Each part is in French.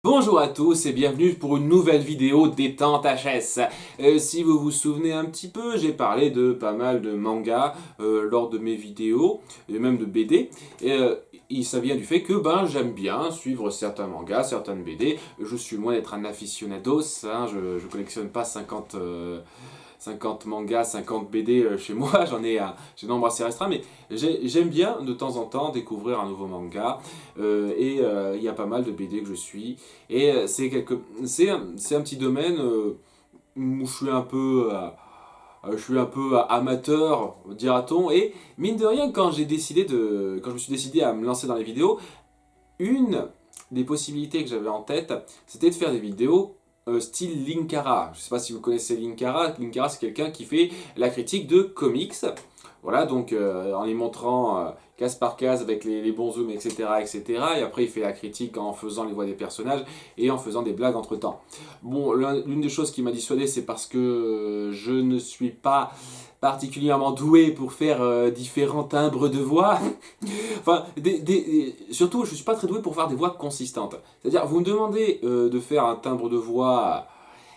Bonjour à tous et bienvenue pour une nouvelle vidéo détente HS. Si vous vous souvenez un petit peu, j'ai parlé de pas mal de mangas lors de mes vidéos, et même de BD. Et ça vient du fait que j'aime bien suivre certains mangas, certaines BD. Je suis loin d'être un aficionados, hein, je collectionne pas 50 mangas, 50 BD chez moi, j'ai un nombre assez restreint, mais j'aime bien de temps en temps découvrir un nouveau manga, il y a pas mal de BD que je suis, et c'est un petit domaine où je suis un peu amateur, dira-t-on, et mine de rien, quand je me suis décidé à me lancer dans les vidéos, une des possibilités que j'avais en tête, c'était de faire des vidéos style Linkara. Je ne sais pas si vous connaissez Linkara. Linkara, c'est quelqu'un qui fait la critique de comics. Voilà, donc en les montrant case par case avec les bons zooms, etc., etc. Et après, il fait la critique en faisant les voix des personnages et en faisant des blagues entre temps. Bon, l'une des choses qui m'a dissuadé, c'est parce que je ne suis pas particulièrement doué pour faire différents timbres de voix. Enfin, surtout, je ne suis pas très doué pour faire des voix consistantes. C'est-à-dire, vous me demandez de faire un timbre de voix,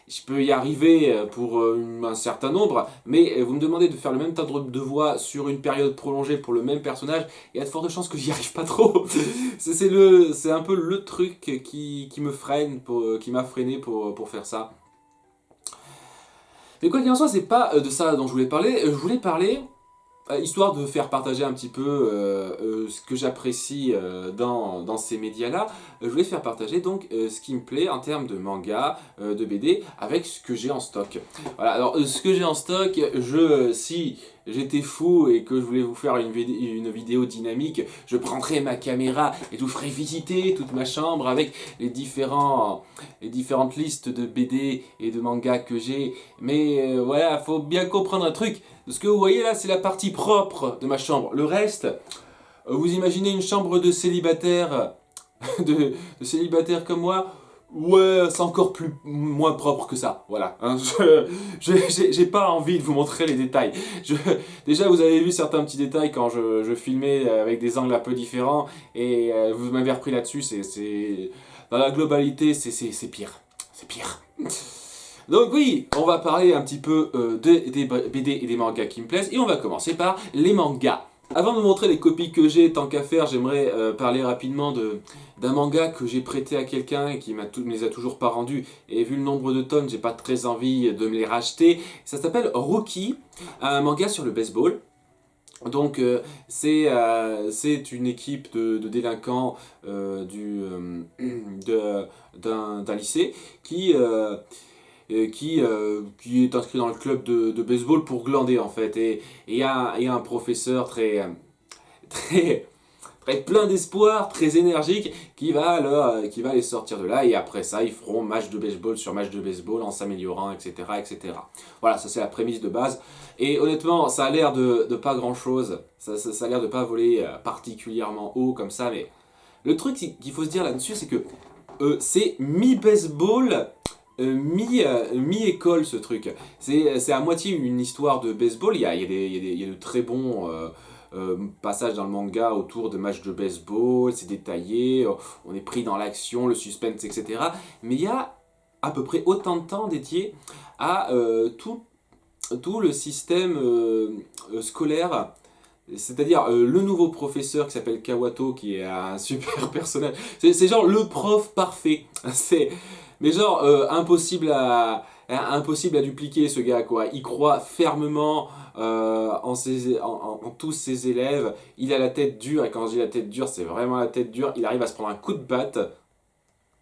je peux y arriver pour un certain nombre, mais vous me demandez de faire le même timbre de voix sur une période prolongée pour le même personnage, il y a de fortes chances que j'y arrive pas trop. C'est un peu le truc qui me freine, qui m'a freiné pour faire ça. Mais quoi qu'il en soit, c'est pas de ça dont je voulais parler. Je voulais parler histoire de faire partager un petit peu ce que j'apprécie dans ces médias-là, je voulais faire partager donc ce qui me plaît en termes de manga, de BD, avec ce que j'ai en stock. Voilà, alors ce que j'ai en stock, si j'étais fou et que je voulais vous faire une vidéo dynamique, je prendrais ma caméra et je vous ferai visiter toute ma chambre avec les différentes listes de BD et de mangas que j'ai. Mais voilà, faut bien comprendre un truc. Ce que vous voyez là, c'est la partie propre de ma chambre. Le reste, vous imaginez une chambre de célibataire, de célibataire comme moi. Ouais, c'est encore moins propre que ça. Voilà. Hein, j'ai pas envie de vous montrer les détails. Déjà, vous avez vu certains petits détails quand je filmais avec des angles un peu différents et vous m'avez repris là-dessus. Dans la globalité, c'est pire. C'est pire. Donc oui, on va parler un petit peu des BD et des mangas qui me plaisent, et on va commencer par les mangas. Avant de vous montrer les copies que j'ai, tant qu'à faire, j'aimerais parler rapidement d'un manga que j'ai prêté à quelqu'un et qui me les a toujours pas rendus. Et vu le nombre de tonnes, j'ai pas très envie de me les racheter. Ça s'appelle Rookie, un manga sur le baseball. Donc c'est une équipe de délinquants d'un lycée qui est inscrit dans le club de baseball pour glander en fait. Et il y a un professeur très, très plein d'espoir, très énergique, qui va les sortir de là. Et après ça, ils feront match de baseball sur match de baseball en s'améliorant, etc., etc. Voilà, ça c'est la prémisse de base. Et honnêtement, ça a l'air de pas grand chose. Ça a l'air de pas voler particulièrement haut comme ça. Mais le truc qu'il faut se dire là-dessus, c'est que c'est mi-baseball mi-école ce truc. C'est à moitié une histoire de baseball. Il y a de très bons passages dans le manga autour de matchs de baseball. C'est détaillé, on est pris dans l'action, le suspense, etc. Mais il y a à peu près autant de temps dédié à tout le système scolaire. C'est-à-dire le nouveau professeur qui s'appelle Kawato, qui est un super personnage. C'est genre le prof parfait. Mais genre impossible à dupliquer ce gars quoi. Il croit fermement en tous ses élèves. Il a la tête dure, et quand je dis la tête dure, c'est vraiment la tête dure. Il arrive à se prendre un coup de batte.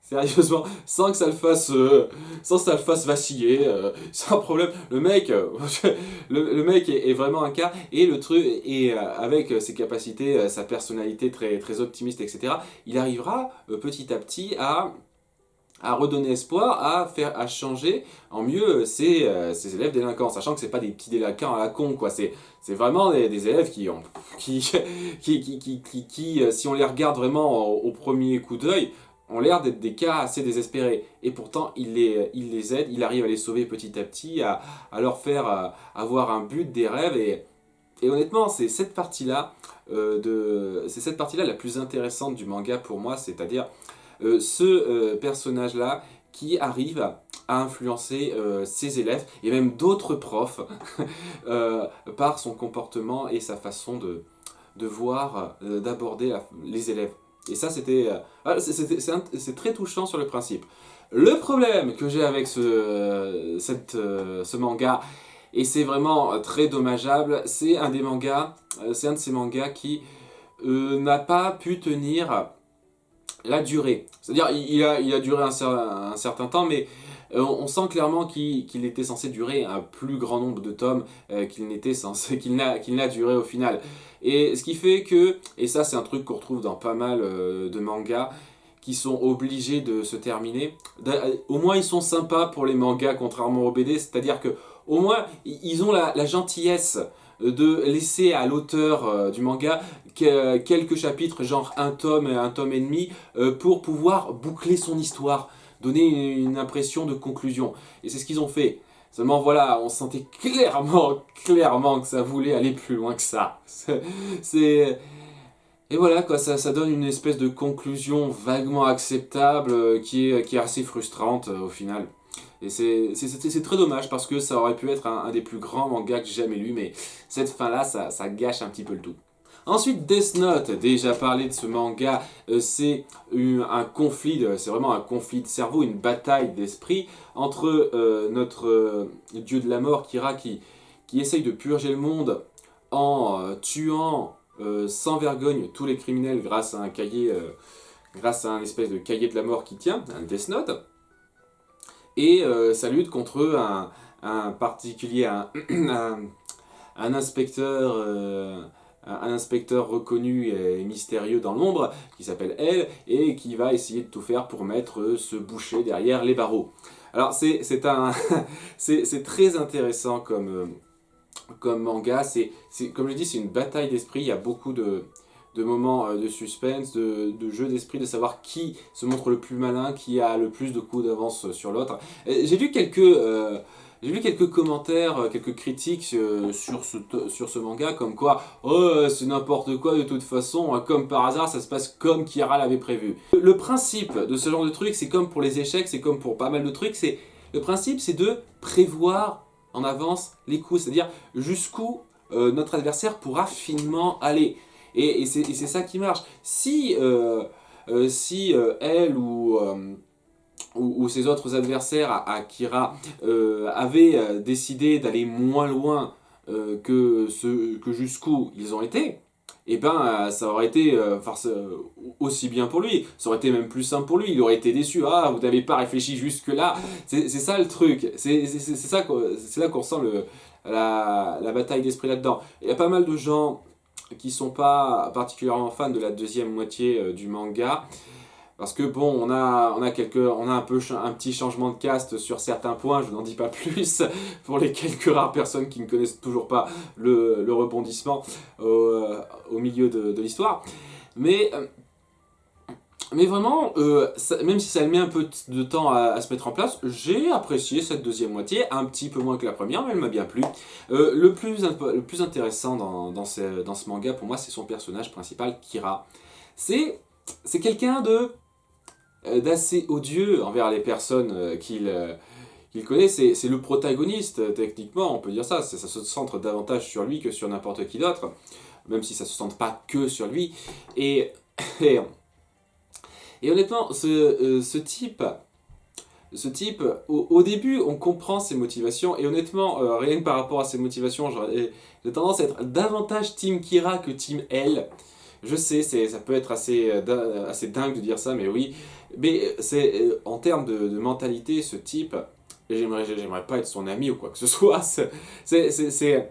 Sérieusement, sans que ça le fasse vaciller, sans problème. Le mec, le mec est vraiment un cas, et le truc, et avec ses capacités, sa personnalité très, très optimiste, etc., il arrivera petit à petit à redonner espoir, à changer en mieux ses élèves délinquants, sachant que c'est pas des petits délinquants à la con, quoi. C'est vraiment des élèves qui, si on les regarde vraiment au premier coup d'œil, ont l'air d'être des cas assez désespérés. Et pourtant, il les aide, il arrive à les sauver petit à petit, à leur faire avoir un but, des rêves. Et honnêtement, c'est cette partie-là la plus intéressante du manga pour moi, c'est-à-dire ce personnage-là qui arrive à influencer ses élèves et même d'autres profs par son comportement et sa façon de voir, d'aborder les élèves. Et ça, c'est très touchant sur le principe. Le problème que j'ai avec ce manga, et c'est vraiment très dommageable, c'est un de ces mangas qui n'a pas pu tenir la durée. C'est-à-dire, il a duré un certain temps, mais on sent clairement qu'il était censé durer un plus grand nombre de tomes qu'il n'a duré au final. Et ce qui fait que, et ça c'est un truc qu'on retrouve dans pas mal de mangas, qui sont obligés de se terminer. Au moins ils sont sympas pour les mangas, contrairement aux BD, c'est-à-dire que au moins ils ont la gentillesse de laisser à l'auteur du manga quelques chapitres, genre un tome et demi, pour pouvoir boucler son histoire, donner une impression de conclusion. Et c'est ce qu'ils ont fait. Seulement voilà, on sentait clairement que ça voulait aller plus loin que ça. Et voilà quoi, ça donne une espèce de conclusion vaguement acceptable qui est assez frustrante au final. Et c'est très dommage parce que ça aurait pu être un des plus grands mangas que j'ai jamais lu, mais cette fin-là, ça gâche un petit peu le tout. Ensuite, Death Note, déjà parlé de ce manga, c'est c'est vraiment un conflit de cerveau, une bataille d'esprit entre notre dieu de la mort, Kira, qui essaye de purger le monde en tuant sans vergogne tous les criminels grâce à un cahier, grâce à un espèce de cahier de la mort qui tient, un Death Note. Et ça lutte contre un particulier, un inspecteur, un inspecteur reconnu et mystérieux dans l'ombre, qui s'appelle Elle, et qui va essayer de tout faire pour mettre ce boucher derrière les barreaux. Alors c'est très intéressant comme manga, comme je dis, c'est une bataille d'esprit, il y a beaucoup de moments de suspense, de jeu d'esprit, de savoir qui se montre le plus malin, qui a le plus de coups d'avance sur l'autre. J'ai lu quelques commentaires, quelques critiques sur ce manga, comme quoi oh, c'est n'importe quoi de toute façon, comme par hasard, ça se passe comme Kira l'avait prévu. Le principe de ce genre de truc, c'est comme pour les échecs, c'est comme pour pas mal de trucs, le principe c'est de prévoir en avance les coups, c'est-à-dire jusqu'où notre adversaire pourra finement aller. Et c'est ça qui marche. Si elle ou ses autres adversaires à Kira avaient décidé d'aller moins loin que jusqu'où ils ont été, et ben ça aurait été aussi bien pour lui, ça aurait été même plus simple pour lui, il aurait été déçu, ah vous n'avez pas réfléchi jusque là, c'est ça le truc, c'est là qu'on ressent la bataille d'esprit là-dedans. Il y a pas mal de gens qui sont pas particulièrement fans de la deuxième moitié du manga, parce que bon, on a un petit changement de caste sur certains points, je n'en dis pas plus, pour les quelques rares personnes qui ne connaissent toujours pas le rebondissement au milieu de l'histoire. Mais vraiment, même si ça met un peu de temps à se mettre en place, j'ai apprécié cette deuxième moitié, un petit peu moins que la première, mais elle m'a bien plu. Le plus intéressant dans ce manga, pour moi, c'est son personnage principal, Kira. C'est quelqu'un d'assez odieux envers les personnes qu'il connaît. C'est le protagoniste, techniquement, on peut dire ça. Ça se centre davantage sur lui que sur n'importe qui d'autre, même si ça se centre pas que sur lui. Et honnêtement, ce type, au début, on comprend ses motivations, et honnêtement, rien que par rapport à ses motivations, j'ai tendance à être davantage Team Kira que Team Elle. Je sais, ça peut être assez dingue de dire ça, mais oui. Mais en termes de mentalité, ce type, j'aimerais pas être son ami ou quoi que ce soit. C'est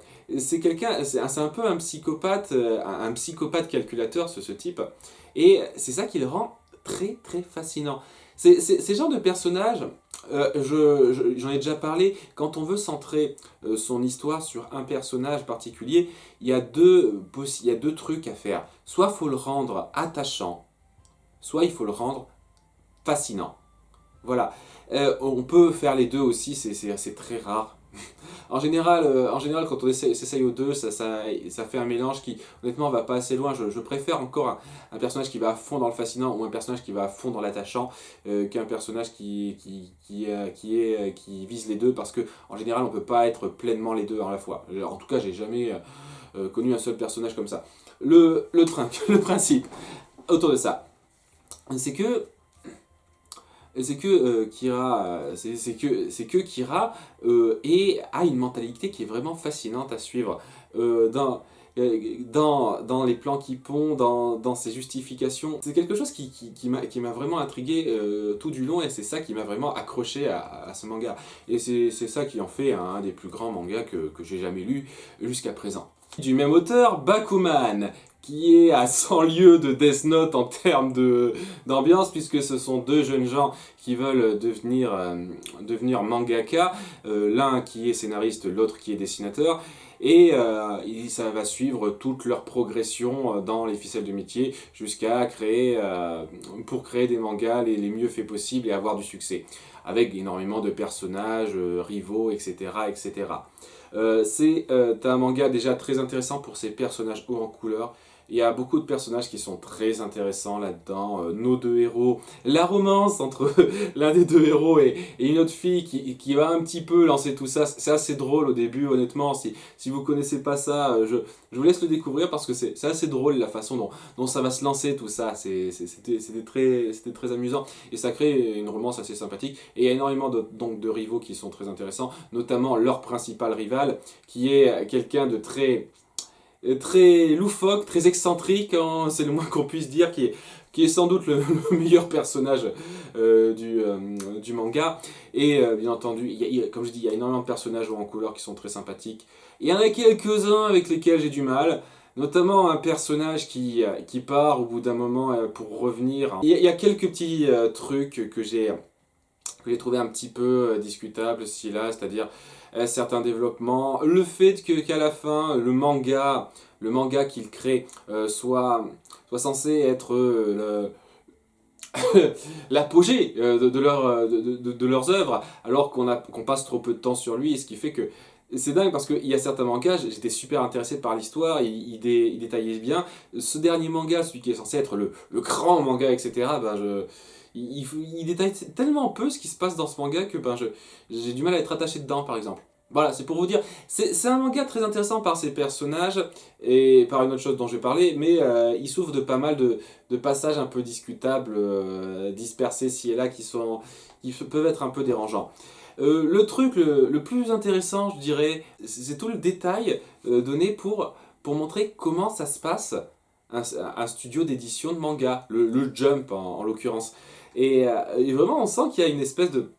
quelqu'un, c'est un peu un psychopathe, un psychopathe calculateur, ce type. Et c'est ça qui le rend très très fascinant. Ces genres de personnages, j'en ai déjà parlé, quand on veut centrer son histoire sur un personnage particulier, il y a deux trucs à faire. Soit il faut le rendre attachant, soit il faut le rendre fascinant. Voilà. On peut faire les deux aussi, c'est très rare. En général, quand on s'essaye aux deux, ça fait un mélange qui, honnêtement, va pas assez loin. Je préfère encore un personnage qui va à fond dans le fascinant ou un personnage qui va à fond dans l'attachant qu'un personnage qui vise les deux parce que, en général, on peut pas être pleinement les deux à la fois. En tout cas, j'ai jamais connu un seul personnage comme ça. Le principe autour de ça, c'est que Kira a une mentalité qui est vraiment fascinante à suivre. Dans les plans qu'il pond, dans ses justifications. C'est quelque chose qui m'a vraiment intrigué tout du long et c'est ça qui m'a vraiment accroché à ce manga. Et c'est ça qui en fait un des plus grands mangas que j'ai jamais lu jusqu'à présent. Du même auteur, Bakuman, qui est à 100 lieues de Death Note en termes d'ambiance, puisque ce sont deux jeunes gens qui veulent devenir mangaka, l'un qui est scénariste, l'autre qui est dessinateur, et ça va suivre toute leur progression dans les ficelles de métier jusqu'à pour créer des mangas les mieux faits possibles et avoir du succès, avec énormément de personnages, rivaux, etc. etc. C'est un manga déjà très intéressant pour ses personnages hauts en couleur. Il y a beaucoup de personnages qui sont très intéressants là-dedans. Nos deux héros, la romance entre l'un des deux héros et une autre fille qui va un petit peu lancer tout ça. C'est assez drôle au début, honnêtement. Si vous connaissez pas ça, je vous laisse le découvrir parce que c'est assez drôle la façon dont ça va se lancer tout ça. C'était très amusant et ça crée une romance assez sympathique. Et il y a énormément de rivaux qui sont très intéressants, notamment leur principal rival qui est quelqu'un de très loufoque, très excentrique, hein, c'est le moins qu'on puisse dire, qui est sans doute le meilleur personnage du manga. Et bien entendu, comme je dis, il y a énormément de personnages en couleur qui sont très sympathiques. Il y en a quelques-uns avec lesquels j'ai du mal, notamment un personnage qui part au bout d'un moment pour revenir. Il y a quelques petits trucs que j'ai trouvé un petit peu discutables, c'est-à-dire certains développements. Le fait qu'à la fin, le manga qu'il crée soit censé être l'apogée de leurs œuvres, alors qu'on passe trop peu de temps sur lui, et ce qui fait que c'est dingue parce qu'il y a certains mangas, j'étais super intéressé par l'histoire, il détaillait bien. Ce dernier manga, celui qui est censé être le grand manga, etc., il détaille tellement peu ce qui se passe dans ce manga que j'ai du mal à être attaché dedans, par exemple. Voilà, c'est pour vous dire, c'est un manga très intéressant par ses personnages et par une autre chose dont je vais parler, mais il souffre de pas mal de passages un peu discutables, dispersés ci et là, qui peuvent être un peu dérangeants. Le truc le plus intéressant, je dirais, c'est tout le détail donné pour montrer comment ça se passe, un studio d'édition de manga, le Jump en l'occurrence. Et vraiment, on sent qu'il y a une espèce de...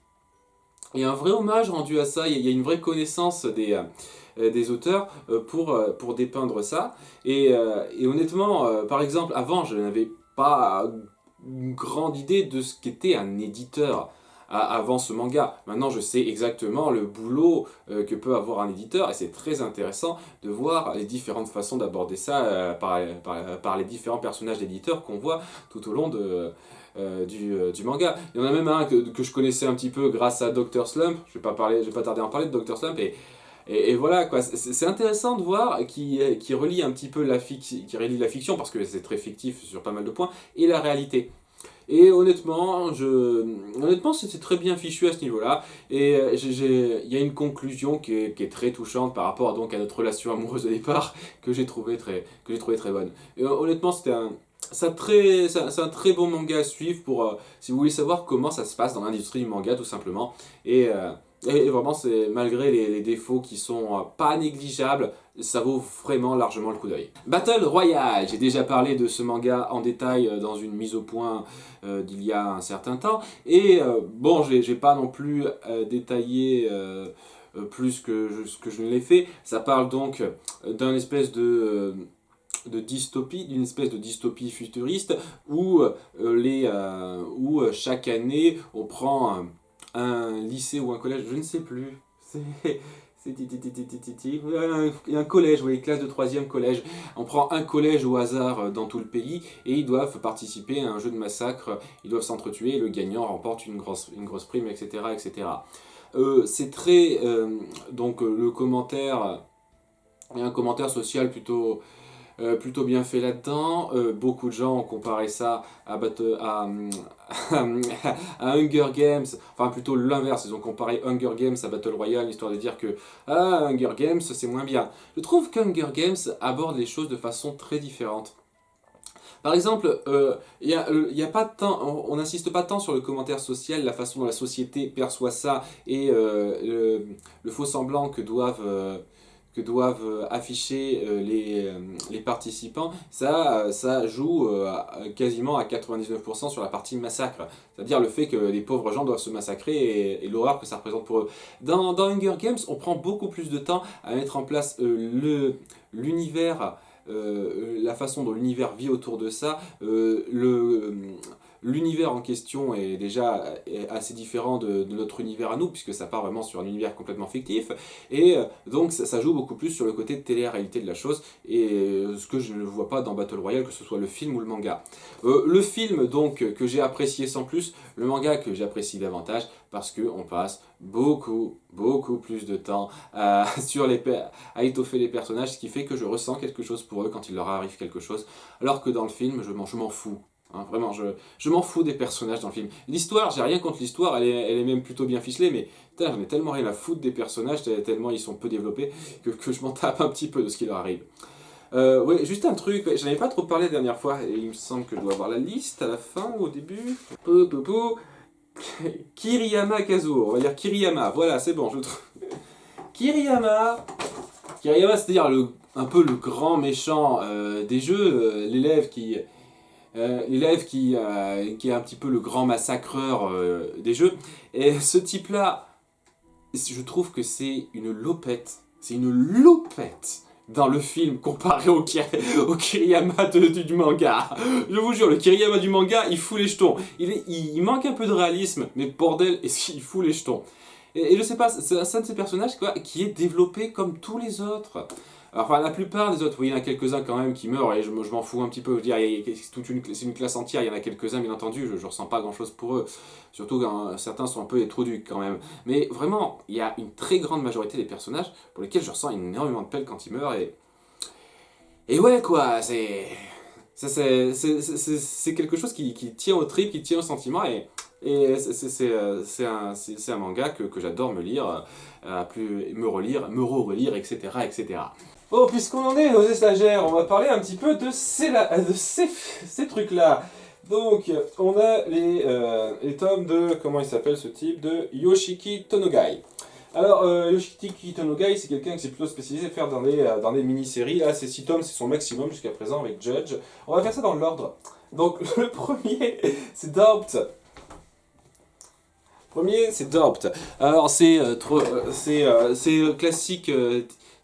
Il y a un vrai hommage rendu à ça, il y a une vraie connaissance des auteurs pour dépeindre ça. Et honnêtement, par exemple, avant, je n'avais pas une grande idée de ce qu'était un éditeur avant ce manga. Maintenant, je sais exactement le boulot que peut avoir un éditeur et c'est très intéressant de voir les différentes façons d'aborder ça par les différents personnages d'éditeurs qu'on voit tout au long du manga. Il y en a même un que je connaissais un petit peu grâce à Dr. Slump. Je vais pas tarder à en parler de Dr. Slump et voilà quoi. C'est intéressant de voir qui relie un petit peu qui relie la fiction parce que c'est très fictif sur pas mal de points et la réalité. Et honnêtement, c'était très bien fichu à ce niveau-là. Et il y a une conclusion qui est très touchante par rapport donc à notre relation amoureuse de départ que j'ai trouvé très bonne. Et honnêtement, c'est un très bon manga à suivre pour si vous voulez savoir comment ça se passe dans l'industrie du manga tout simplement. Et vraiment, malgré les défauts qui sont pas négligeables, ça vaut vraiment largement le coup d'œil. Battle Royale, j'ai déjà parlé de ce manga en détail dans une mise au point d'il y a un certain temps. Et bon, j'ai pas non plus détaillé plus que je ne l'ai fait. Ça parle donc d'une espèce de dystopie futuriste où chaque année on prend un lycée ou un collège, je ne sais plus. Un collège, oui, classe de 3e collège. On prend un collège au hasard dans tout le pays et ils doivent participer à un jeu de massacre. Ils doivent s'entretuer et le gagnant remporte une grosse prime, etc. etc. C'est très... donc le commentaire... Il y a un commentaire social plutôt bien fait là-dedans. Beaucoup de gens ont comparé ça à Hunger Games, enfin plutôt l'inverse, ils ont comparé Hunger Games à Battle Royale, histoire de dire que Hunger Games c'est moins bien. Je trouve qu'Hunger Games aborde les choses de façon très différente. Par exemple, y a pas tant, on n'insiste pas tant sur le commentaire social, la façon dont la société perçoit ça et le faux semblant que doivent afficher les participants, ça joue quasiment à 99% sur la partie massacre. C'est-à-dire le fait que les pauvres gens doivent se massacrer et l'horreur que ça représente pour eux. Dans Hunger Games, on prend beaucoup plus de temps à mettre en place l'univers, la façon dont l'univers vit autour de ça, l'univers en question est déjà assez différent de notre univers à nous, puisque ça part vraiment sur un univers complètement fictif, et donc ça joue beaucoup plus sur le côté de télé-réalité de la chose, et ce que je ne vois pas dans Battle Royale, que ce soit le film ou le manga. Le film, donc, que j'ai apprécié sans plus, le manga que j'apprécie davantage, parce qu'on passe beaucoup plus de temps à étoffer les personnages, ce qui fait que je ressens quelque chose pour eux quand il leur arrive quelque chose, alors que dans le film, je m'en fous. Hein, vraiment, je m'en fous des personnages dans le film. L'histoire, j'ai rien contre l'histoire, elle est même plutôt bien ficelée, mais putain, j'en ai tellement rien à foutre des personnages, tellement ils sont peu développés, que je m'en tape un petit peu de ce qui leur arrive. Ouais, juste un truc, j'en avais pas trop parlé la dernière fois, et il me semble que je dois avoir la liste à la fin ou au début. Kiriyama Kazuo, on va dire Kiriyama, voilà, c'est bon, je trouve. Kiriyama, c'est-à-dire un peu le grand méchant des jeux, l'élève qui est un petit peu le grand massacreur des jeux. Et ce type-là, je trouve que c'est une lopette. C'est une lopette dans le film comparé au Kiriyama du manga. Je vous jure, le Kiriyama du manga, il fout les jetons. Il manque un peu de réalisme, mais bordel, est-ce qu'il fout les jetons. Et je sais pas, c'est un de ces personnages quoi, qui est développé comme tous les autres. Enfin, la plupart des autres, oui, il y en a quelques-uns quand même qui meurent et je m'en fous un petit peu. Je veux dire, c'est une classe entière, il y en a quelques-uns, bien entendu, je ressens pas grand-chose pour eux. Surtout quand certains sont un peu étroducs quand même. Mais vraiment, il y a une très grande majorité des personnages pour lesquels je ressens énormément de peine quand ils meurent. Et ouais, quoi, c'est quelque chose qui tient au trip, qui tient au sentiment et c'est un manga que j'adore me lire, me relire, etc., etc. Oh, puisqu'on en est aux stagiaires, on va parler un petit peu de ces trucs-là. Donc, on a les tomes de, comment il s'appelle ce type, de Yoshiki Tonogai. Alors, Yoshiki Tonogai, c'est quelqu'un qui s'est plutôt spécialisé à faire dans des mini-séries. Là, ces 6 tomes, c'est son maximum jusqu'à présent avec Judge. On va faire ça dans l'ordre. Donc, le premier, c'est Doubt. Premier, c'est Doubt. Alors, c'est classique,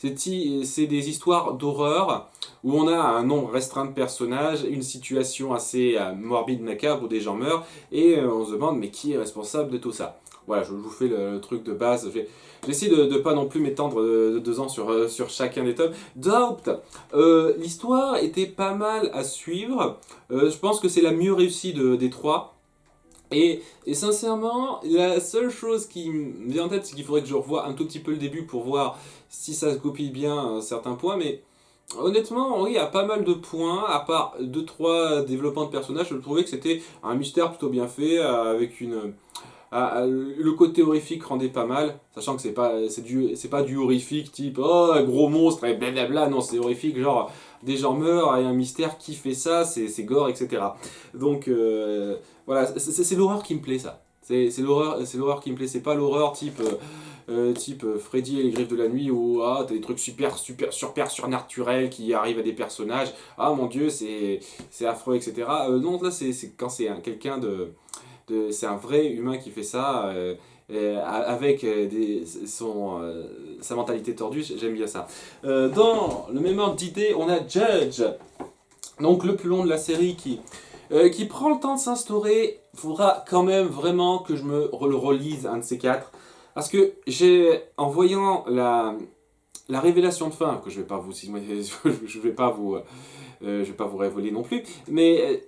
c'est des histoires d'horreur où on a un nombre restreint de personnages, une situation assez morbide, macabre où des gens meurent, et on se demande, mais qui est responsable de tout ça? Voilà, je vous fais le truc de base. J'essaie de ne pas non plus m'étendre de 2 ans sur chacun des tomes. Doubt, l'histoire était pas mal à suivre. Je pense que c'est la mieux réussie des 3. Et sincèrement, la seule chose qui me vient en tête, c'est qu'il faudrait que je revoie un tout petit peu le début pour voir si ça se copie bien à certains points. Mais honnêtement, oui, il y a pas mal de points, à part 2-3 développements de personnages, je trouvais que c'était un mystère plutôt bien fait, avec le côté horrifique rendait pas mal, sachant que c'est pas du horrifique type oh gros monstre et blablabla, non c'est horrifique genre des gens meurent et un mystère qui fait ça, c'est gore etc. Donc voilà, c'est l'horreur qui me plaît ça. C'est l'horreur qui me plaît, c'est pas l'horreur type Freddy et les griffes de la nuit où t'as des trucs super surnaturels qui arrivent à des personnages, ah mon dieu c'est affreux etc. Non là c'est quand c'est quelqu'un c'est un vrai humain qui fait ça avec sa mentalité tordue, j'aime bien ça. Dans le même ordre d'idée, on a Judge, donc le plus long de la série qui prend le temps de s'instaurer. Il faudra quand même vraiment que je me le relise un de ces 4. Parce que en voyant la révélation de fin, que je vais pas vous révéler non plus, mais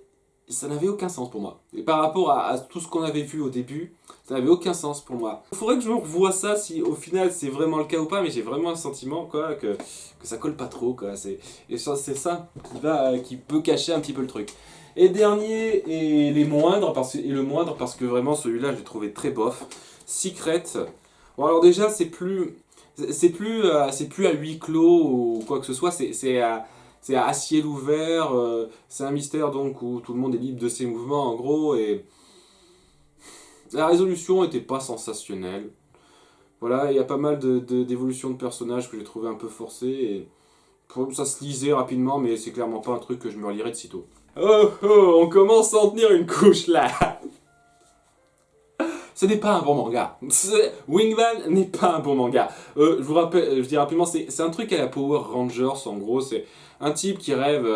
ça n'avait aucun sens pour moi. Et par rapport à tout ce qu'on avait vu au début, ça n'avait aucun sens pour moi. Il faudrait que je revoie ça si au final c'est vraiment le cas ou pas, mais j'ai vraiment un sentiment quoi, que ça colle pas trop. Quoi. Et ça, c'est ça qui peut cacher un petit peu le truc. Et dernier, et le moindre, parce que vraiment celui-là je l'ai trouvé très bof, Secret. Bon alors déjà c'est plus à huis clos ou quoi que ce soit, c'est à ciel ouvert, c'est un mystère donc où tout le monde est libre de ses mouvements en gros, et la résolution était pas sensationnelle. Voilà, il y a pas mal d'évolutions de personnages que j'ai trouvé un peu forcées, et ça se lisait rapidement, mais c'est clairement pas un truc que je me relirais de sitôt. Oh oh, on commence à en tenir une couche là. Ce n'est pas un bon manga. Wingman n'est pas un bon manga. Je vous rappelle, je dis rapidement, c'est un truc à la Power Rangers en gros. C'est un type qui rêve,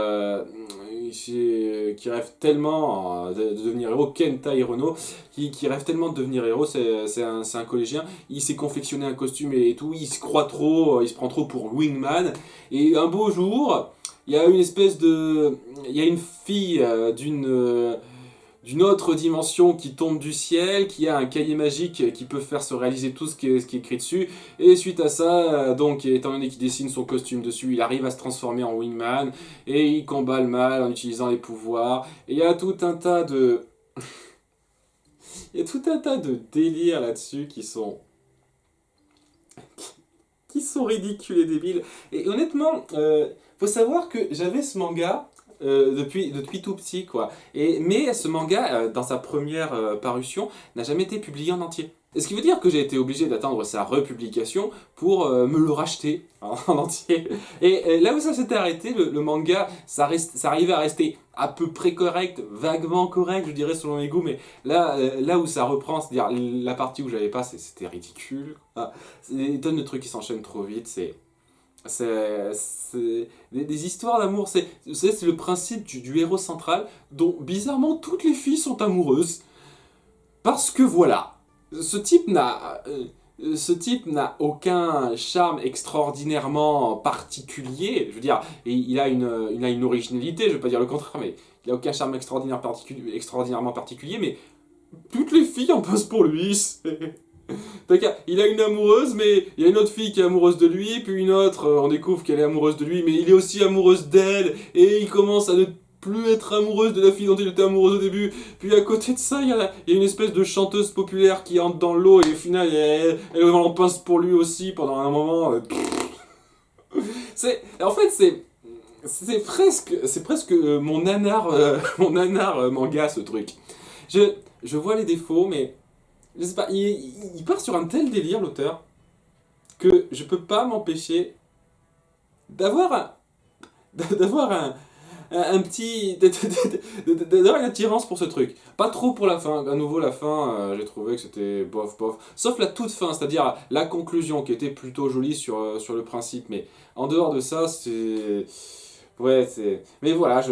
qui rêve tellement de devenir héros. Kenta Hirono, qui rêve tellement de devenir héros. C'est un collégien. Il s'est confectionné un costume et tout. Il se croit trop, il se prend trop pour Wingman. Et un beau jour, il y a il y a une fille d'une autre dimension qui tombe du ciel, qui a un cahier magique qui peut faire se réaliser tout ce qui est écrit dessus, et suite à ça, donc étant donné qu'il dessine son costume dessus, il arrive à se transformer en Wingman, et il combat le mal en utilisant les pouvoirs, et il y a tout un tas de... il y a tout un tas de délires là-dessus qui sont ridicules et débiles, et honnêtement, faut savoir que j'avais ce manga depuis tout petit quoi. Mais ce manga, dans sa première parution, n'a jamais été publié en entier. Et ce qui veut dire que j'ai été obligé d'attendre sa republication pour me le racheter en entier. Et là où ça s'était arrêté, le manga, ça arrivait à rester à peu près correct, vaguement correct, je dirais selon mes goûts, mais là où ça reprend, c'est-à-dire la partie où j'avais pas, c'était ridicule. Ah, c'est des tonnes de trucs qui s'enchaînent trop vite, c'est des histoires d'amour, c'est le principe du héros central dont bizarrement toutes les filles sont amoureuses. Parce que voilà, ce type n'a aucun charme extraordinairement particulier. Je veux dire, il a une originalité, je ne veux pas dire le contraire, mais il n'a aucun charme extraordinairement particulier, mais toutes les filles en posent pour lui. Il a une amoureuse, mais il y a une autre fille qui est amoureuse de lui, puis une autre, on découvre qu'elle est amoureuse de lui, mais il est aussi amoureuse d'elle, et il commence à ne plus être amoureuse de la fille dont il était amoureuse au début. Puis à côté de ça, il y a une espèce de chanteuse populaire qui entre dans l'eau, et au final, elle en pince pour lui aussi pendant un moment. En fait, c'est presque mon nanar manga, ce truc. Je vois les défauts, mais je sais pas, il part sur un tel délire, l'auteur, que je peux pas m'empêcher d'avoir d'avoir un petit... d'avoir une attirance pour ce truc. Pas trop pour la fin. À nouveau, la fin, j'ai trouvé que c'était bof, bof. Sauf la toute fin, c'est-à-dire la conclusion, qui était plutôt jolie sur le principe. Mais en dehors de ça, c'est... Ouais, c'est... Mais voilà, j'ai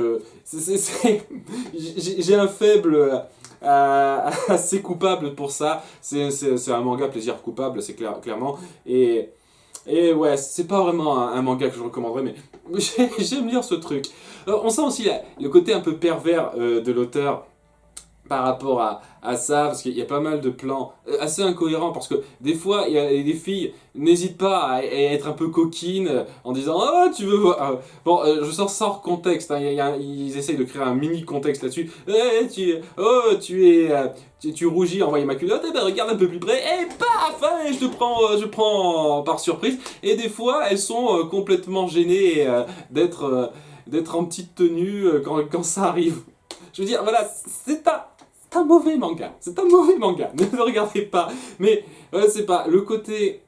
un faible... assez coupable pour ça. C'est un manga plaisir coupable, c'est clairement. Et ouais, c'est pas vraiment un manga que je recommanderais, mais j'aime lire ce truc. On sent aussi le côté un peu pervers de l'auteur par rapport à ça, parce qu'il y a pas mal de plans assez incohérents, parce que des fois, il y a des filles n'hésitent pas à être un peu coquines en disant «Oh, tu veux voir...» Bon, je sors sans contexte, hein, ils essayent de créer un mini contexte là-dessus. Tu rougis en voyant ma culotte, eh ben regarde un peu plus près, et paf, hein, je prends par surprise. Et des fois, elles sont complètement gênées d'être en petite tenue quand ça arrive. Je veux dire, voilà, c'est un mauvais manga. C'est un mauvais manga. Ne le regardez pas. Mais, ouais, c'est pas. Le côté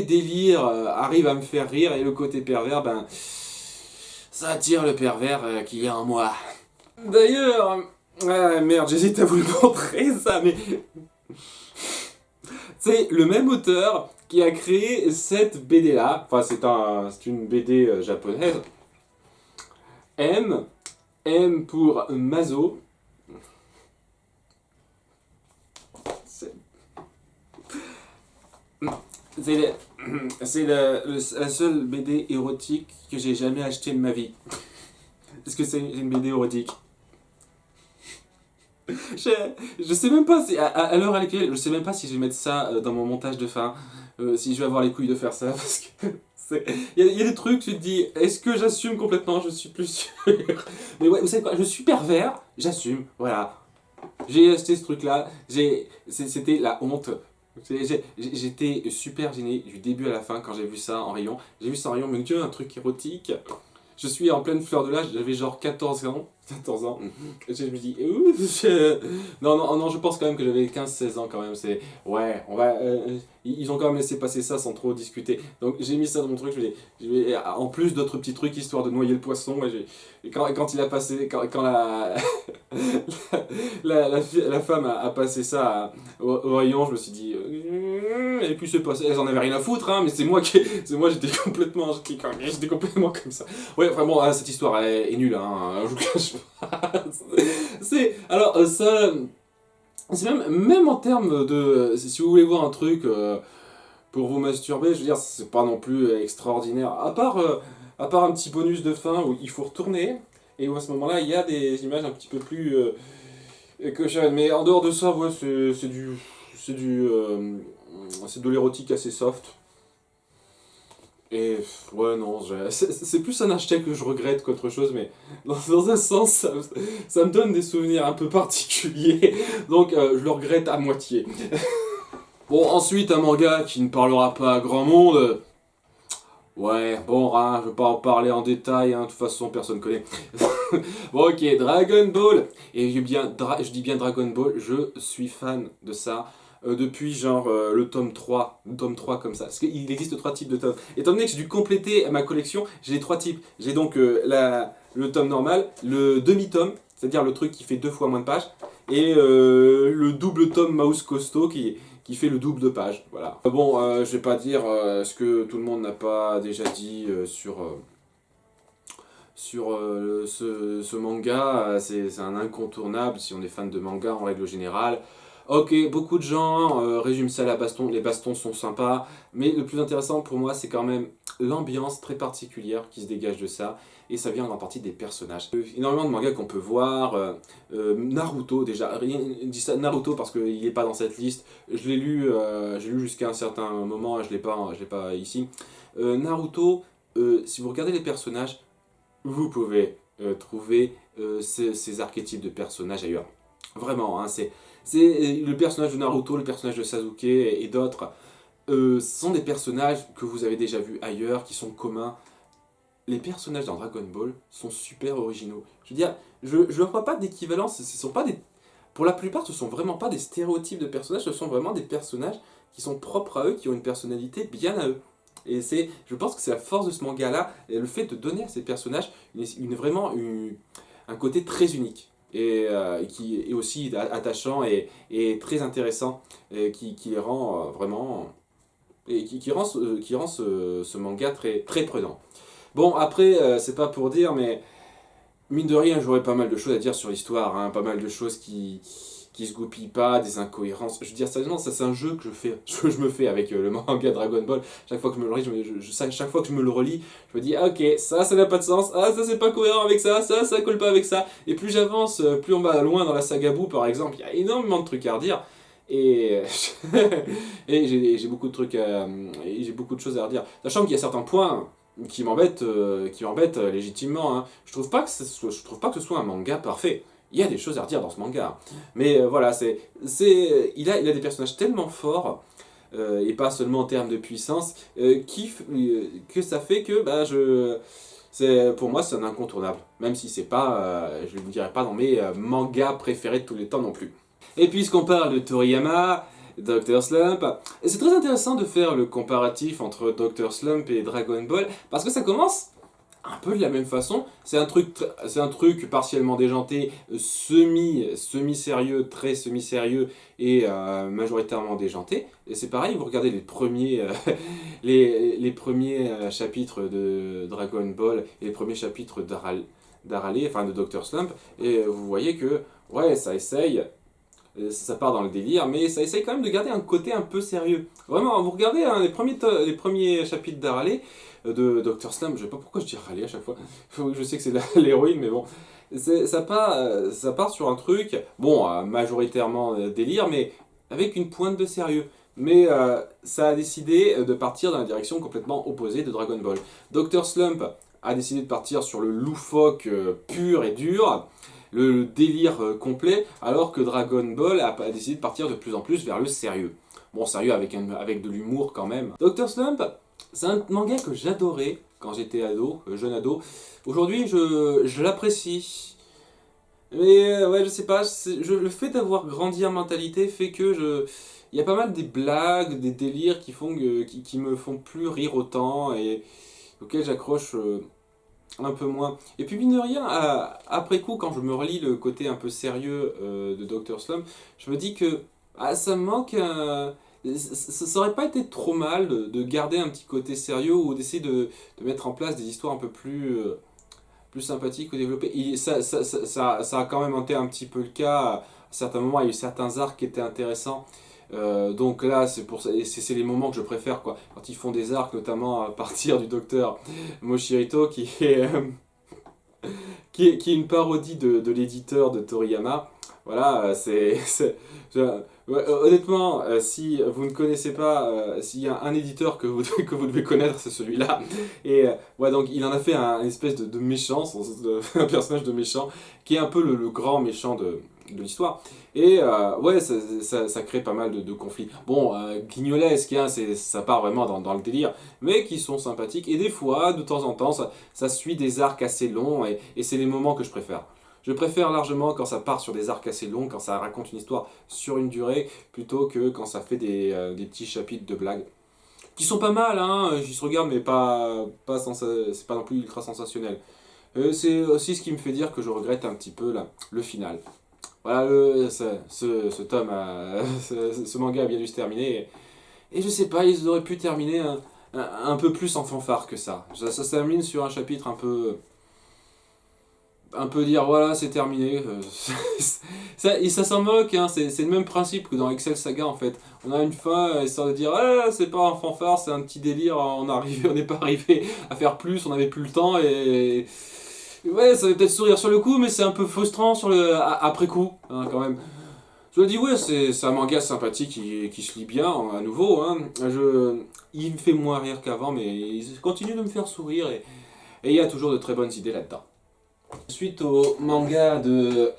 délire arrive à me faire rire, et le côté pervers, ben, ça attire le pervers qu'il y a en moi. D'ailleurs, merde, j'hésite à vous le montrer, ça, mais... C'est le même auteur qui a créé cette BD-là. Enfin, c'est une BD japonaise. M pour Mazo. C'est la seule BD érotique que j'ai jamais achetée de ma vie. Est-ce que c'est une BD érotique? je, je sais même pas si, à l'heure actuelle, je sais même pas si je vais mettre ça dans mon montage de fin, si je vais avoir les couilles de faire ça, parce que il y a des trucs, tu te dis, est-ce que j'assume complètement? Je suis plus sûr. Mais ouais, vous savez quoi, je suis pervers, j'assume, voilà. J'ai acheté ce truc-là, c'était la honte. J'étais super gêné du début à la fin quand j'ai vu ça en rayon. J'ai vu ça en rayon, mais Dieu, un truc érotique. Je suis en pleine fleur de l'âge, j'avais genre 14 ans. 14 ans. Je me dis, non, non, non, je pense quand même que j'avais 15-16 ans quand même. C'est, ouais, on va, ils ont quand même laissé passer ça sans trop discuter. Donc j'ai mis ça dans mon truc, en plus d'autres petits trucs histoire de noyer le poisson. Et quand il a passé, quand la femme a passé ça au rayon, je me suis dit, et puis c'est passé, elles en avaient rien à foutre, hein, mais j'étais complètement comme ça. Ouais, vraiment, cette histoire est nulle, hein, je vous cache pas. Alors, ça, c'est même en termes de, si vous voulez voir un truc pour vous masturber, je veux dire, c'est pas non plus extraordinaire. À part un petit bonus de fin où il faut retourner, et où à ce moment-là, il y a des images un petit peu plus que j'aime. Mais en dehors de ça, ouais, c'est de l'érotique assez soft. Et ouais, non, c'est plus un hashtag que je regrette qu'autre chose, mais dans un sens, ça me donne des souvenirs un peu particuliers, donc je le regrette à moitié. Bon, ensuite, un manga qui ne parlera pas à grand monde. Ouais, bon, hein, je vais pas en parler en détail, hein, de toute façon, personne connaît. Bon, ok, Dragon Ball. Et je dis bien Dragon Ball, je suis fan de ça. Depuis genre le tome 3 comme ça. Parce qu'il existe 3 types de tomes. Étant donné que j'ai dû compléter ma collection, j'ai les 3 types. J'ai donc le tome normal, le demi-tome, c'est-à-dire le truc qui fait 2 fois moins de pages, et le double tome Mouse Costaud qui fait le double de pages. Voilà. Bon, je vais pas dire ce que tout le monde n'a pas déjà dit sur ce manga. C'est un incontournable si on est fan de manga en règle générale. Ok, beaucoup de gens résument ça à la baston, les bastons sont sympas, mais le plus intéressant pour moi c'est quand même l'ambiance très particulière qui se dégage de ça, et ça vient en grande partie des personnages. Énormément de mangas qu'on peut voir, Naruto déjà, rien dit ça Naruto parce qu'il n'est pas dans cette liste, j'ai lu jusqu'à un certain moment, je l'ai pas ici. Naruto, si vous regardez les personnages, vous pouvez trouver ces archétypes de personnages ailleurs. Vraiment, hein, c'est le personnage de Naruto, le personnage de Sasuke et d'autres sont des personnages que vous avez déjà vus ailleurs, qui sont communs. Les personnages dans Dragon Ball sont super originaux. Je veux dire, je ne vois pas d'équivalence. Ce sont pas des, pour la plupart, ce sont vraiment pas des stéréotypes de personnages. Ce sont vraiment des personnages qui sont propres à eux, qui ont une personnalité bien à eux. Et je pense que c'est la force de ce manga-là, le fait de donner à ces personnages un côté très unique qui est aussi attachant et très intéressant, qui les rend vraiment et qui rend ce manga très, très prenant. Bon, après, c'est pas pour dire, mais mine de rien, j'aurais pas mal de choses à dire sur l'histoire, hein, pas mal de choses qui se goupillent pas, des incohérences. Je veux dire, sérieusement, ça c'est un jeu que je me fais avec le manga Dragon Ball. Chaque fois que je me le relis, chaque fois que je me le relis, je me dis, ah, ok, ça n'a pas de sens, ah, ça c'est pas cohérent avec ça colle pas avec ça. Et plus j'avance, plus on va loin dans la saga Boo, par exemple, il y a énormément de trucs à redire. Et, et j'ai beaucoup de trucs j'ai beaucoup de choses à redire. Sachant qu'il y a certains points qui m'embêtent légitimement, hein. Je trouve pas que ce soit un manga parfait. Il y a des choses à redire dans ce manga. Mais voilà, il a des personnages tellement forts, et pas seulement en termes de puissance, que ça fait que pour moi c'est un incontournable. Même si c'est pas, je ne le dirais pas dans mes mangas préférés de tous les temps non plus. Et puisqu'on parle de Toriyama, Dr. Slump, et c'est très intéressant de faire le comparatif entre Dr. Slump et Dragon Ball, parce que ça commence un peu de la même façon. C'est un truc partiellement déjanté, semi-sérieux, très semi-sérieux et majoritairement déjanté. Et c'est pareil, vous regardez les premiers, les premiers chapitres de Dragon Ball et les premiers chapitres d'Arale, enfin de Dr. Slump, et vous voyez que, ouais, ça essaye. Ça part dans le délire, mais ça essaye quand même de garder un côté un peu sérieux. Vraiment, vous regardez hein, les premiers chapitres d'Arale, de Dr. Slump. Je sais pas pourquoi je dis râler à chaque fois. Je sais que c'est l'héroïne, mais bon. Ça part sur un truc, bon, majoritairement délire, mais avec une pointe de sérieux. Mais ça a décidé de partir dans la direction complètement opposée de Dragon Ball. Dr. Slump a décidé de partir sur le loufoque pur et dur, le délire complet, alors que Dragon Ball a décidé de partir de plus en plus vers le sérieux. Bon, sérieux avec de l'humour quand même. Dr. Slump, c'est un manga que j'adorais quand j'étais ado, jeune ado. Aujourd'hui, je l'apprécie. Mais ouais, je sais pas, le fait d'avoir grandi en mentalité fait que il y a pas mal des blagues, des délires qui me font plus rire autant et auxquels j'accroche un peu moins. Et puis mine de rien, après coup, quand je me relis le côté un peu sérieux de Dr. Slump, je me dis que ça me manque ça aurait pas été trop mal de garder un petit côté sérieux ou d'essayer de mettre en place des histoires un peu plus sympathiques ou développées. Ça a quand même été un petit peu le cas. À certains moments, il y a eu certains arcs qui étaient intéressants. Donc là, c'est les moments que je préfère, quoi. Quand ils font des arcs, notamment à partir du docteur Moshirito, qui est une parodie de l'éditeur de Toriyama. Voilà, honnêtement, si vous ne connaissez pas, s'il y a un éditeur que vous devez connaître, c'est celui-là. Et ouais, donc il en a fait un espèce de méchant, un personnage de méchant, qui est un peu le grand méchant de l'histoire. Et ouais, ça crée pas mal de conflits. Bon, guignolesque, hein, ça part vraiment dans le délire, mais qui sont sympathiques. Et des fois, de temps en temps, ça suit des arcs assez longs, et c'est les moments que je préfère. Je préfère largement quand ça part sur des arcs assez longs, quand ça raconte une histoire sur une durée, plutôt que quand ça fait des petits chapitres de blagues. Qui sont pas mal, hein, j'y se regarde, mais c'est pas non plus ultra sensationnel. C'est aussi ce qui me fait dire que je regrette un petit peu le final. Voilà, ce tome, ce manga a bien dû se terminer. Et je sais pas, ils auraient pu terminer un peu plus en fanfare que ça. Ça se termine sur un chapitre un peu dire voilà, c'est terminé. Ça s'en moque, hein, c'est le même principe que dans Excel Saga en fait. On a une fin, histoire de dire ah, c'est pas un fanfare, c'est un petit délire, on n'est pas arrivé à faire plus, on n'avait plus le temps et. Ouais, ça va peut-être sourire sur le coup, mais c'est un peu frustrant après coup, hein, quand même. Je le dis, ouais, c'est un manga sympathique qui se lit bien, à nouveau. Hein. Il me fait moins rire qu'avant, mais il continue de me faire sourire et il y a toujours de très bonnes idées là-dedans. Suite au manga de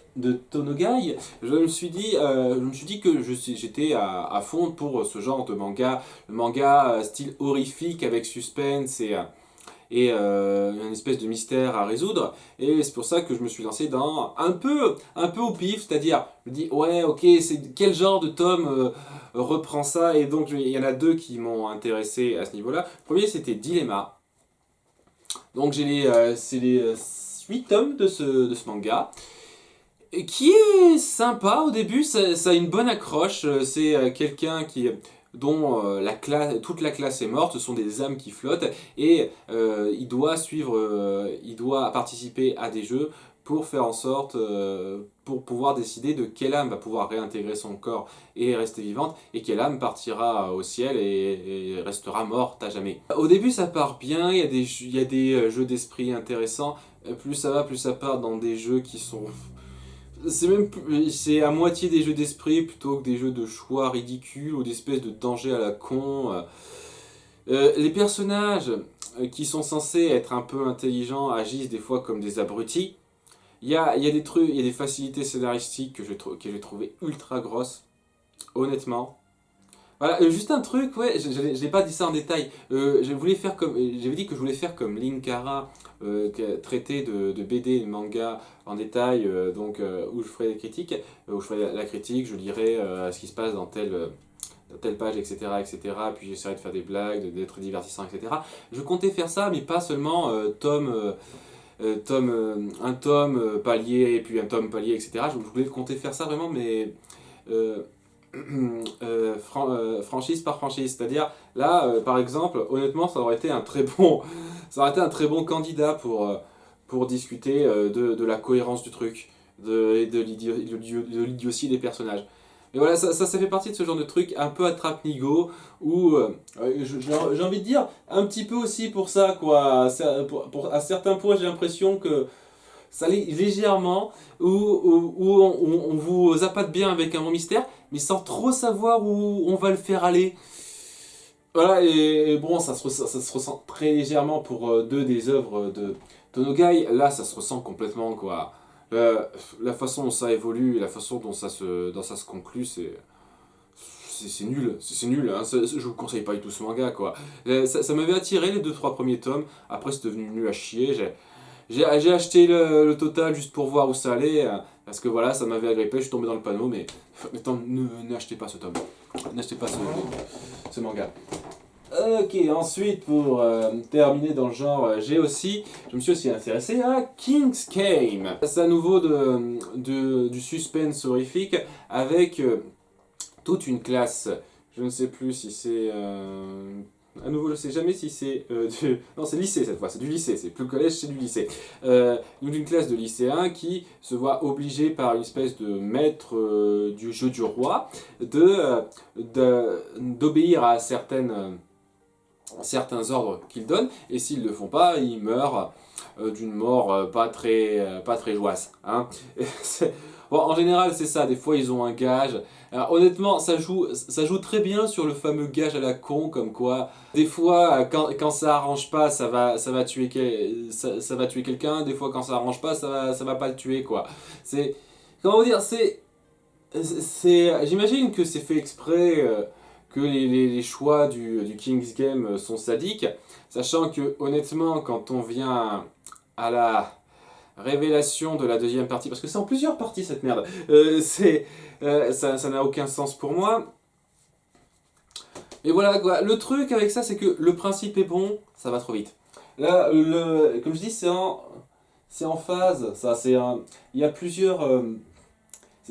Tonogai, je me suis dit que j'étais à fond pour ce genre de manga, le manga style horrifique avec suspense et une espèce de mystère à résoudre. Et c'est pour ça que je me suis lancé dans un peu au pif, c'est-à-dire, je me dis, ouais, ok, quel genre de tome reprend ça? Et donc, il y en a deux qui m'ont intéressé à ce niveau-là. Le premier, c'était Dilemma. Donc, c'est les 8 tomes de ce manga. Et qui est sympa au début, ça a une bonne accroche. C'est quelqu'un dont toute la classe est morte, ce sont des âmes qui flottent, et il doit participer à des jeux pour faire en sorte, pour pouvoir décider de quelle âme va pouvoir réintégrer son corps et rester vivante, et quelle âme partira au ciel et restera morte à jamais. Au début ça part bien, il y a des jeux d'esprit intéressants, plus ça va, plus ça part dans des jeux qui sont... C'est à moitié des jeux d'esprit plutôt que des jeux de choix ridicules ou d'espèces de dangers à la con. Les personnages qui sont censés être un peu intelligents agissent des fois comme des abrutis. Il y a des trucs, il y a des facilités scénaristiques que j'ai trouvé ultra grosses, honnêtement. Voilà, juste un truc, ouais, je n'ai pas dit ça en détail. J'avais dit que je voulais faire comme Linkara, traité de BD et de manga en détail, où je ferai des critiques, où je ferai la critique, je lirai ce qui se passe dans telle page, etc., etc. Puis j'essaierai de faire des blagues, d'être divertissant, etc. Je comptais faire ça, mais pas seulement un tome palier et puis un tome palier, etc. Je voulais compter faire ça vraiment, mais franchise par franchise. C'est-à-dire, là, par exemple, honnêtement, ça aurait été un très bon candidat pour discuter de la cohérence du truc, et de l'idiotie des personnages. Et voilà, ça fait partie de ce genre de truc un peu attrape-nigo, où j'ai envie de dire, un petit peu aussi pour ça, quoi. À certains points, j'ai l'impression que ça l'est légèrement, où on vous appâte bien avec un bon mystère, mais sans trop savoir où on va le faire aller. Voilà, et bon, ça se ressent très légèrement pour deux des œuvres de Tonogai. Là, ça se ressent complètement, quoi. La façon dont ça évolue, la façon dont ça se conclut, c'est nul, c'est nul, hein. Je vous conseille pas du tout ce manga, quoi. Ça m'avait attiré les deux trois premiers tomes, après c'est devenu nul à chier. J'ai acheté le total juste pour voir où ça allait, parce que voilà, ça m'avait agrippé, je suis tombé dans le panneau, mais n'achetez pas ce tome, n'achetez pas ce manga. Ok, ensuite pour terminer dans le genre, je me suis aussi intéressé à King's Game. C'est à nouveau du suspense horrifique avec toute une classe. Je ne sais plus si c'est... à nouveau, je ne sais jamais si c'est non, c'est lycée cette fois, c'est du lycée, c'est plus le collège, c'est du lycée. Donc une classe de lycéens qui se voit obligé par une espèce de maître du jeu du roi d'obéir à certains ordres qu'il donne, et s'ils ne le font pas, ils meurent d'une mort pas très joyeuse. Hein. Bon, en général, c'est ça, des fois ils ont un gage. Alors, honnêtement, ça joue très bien sur le fameux gage à la con, comme quoi, des fois, quand ça arrange pas, ça va tuer, ça va tuer quelqu'un, des fois, quand ça arrange pas, ça va pas le tuer, quoi. C'est, comment vous dire, j'imagine que c'est fait exprès, que les choix du King's Game sont sadiques, sachant que honnêtement, quand on vient à la révélation de la deuxième partie, parce que c'est en plusieurs parties cette merde, ça n'a aucun sens pour moi. Et voilà quoi, le truc avec ça, c'est que le principe est bon, ça va trop vite. Là, comme je dis, c'est en phase, il y a plusieurs...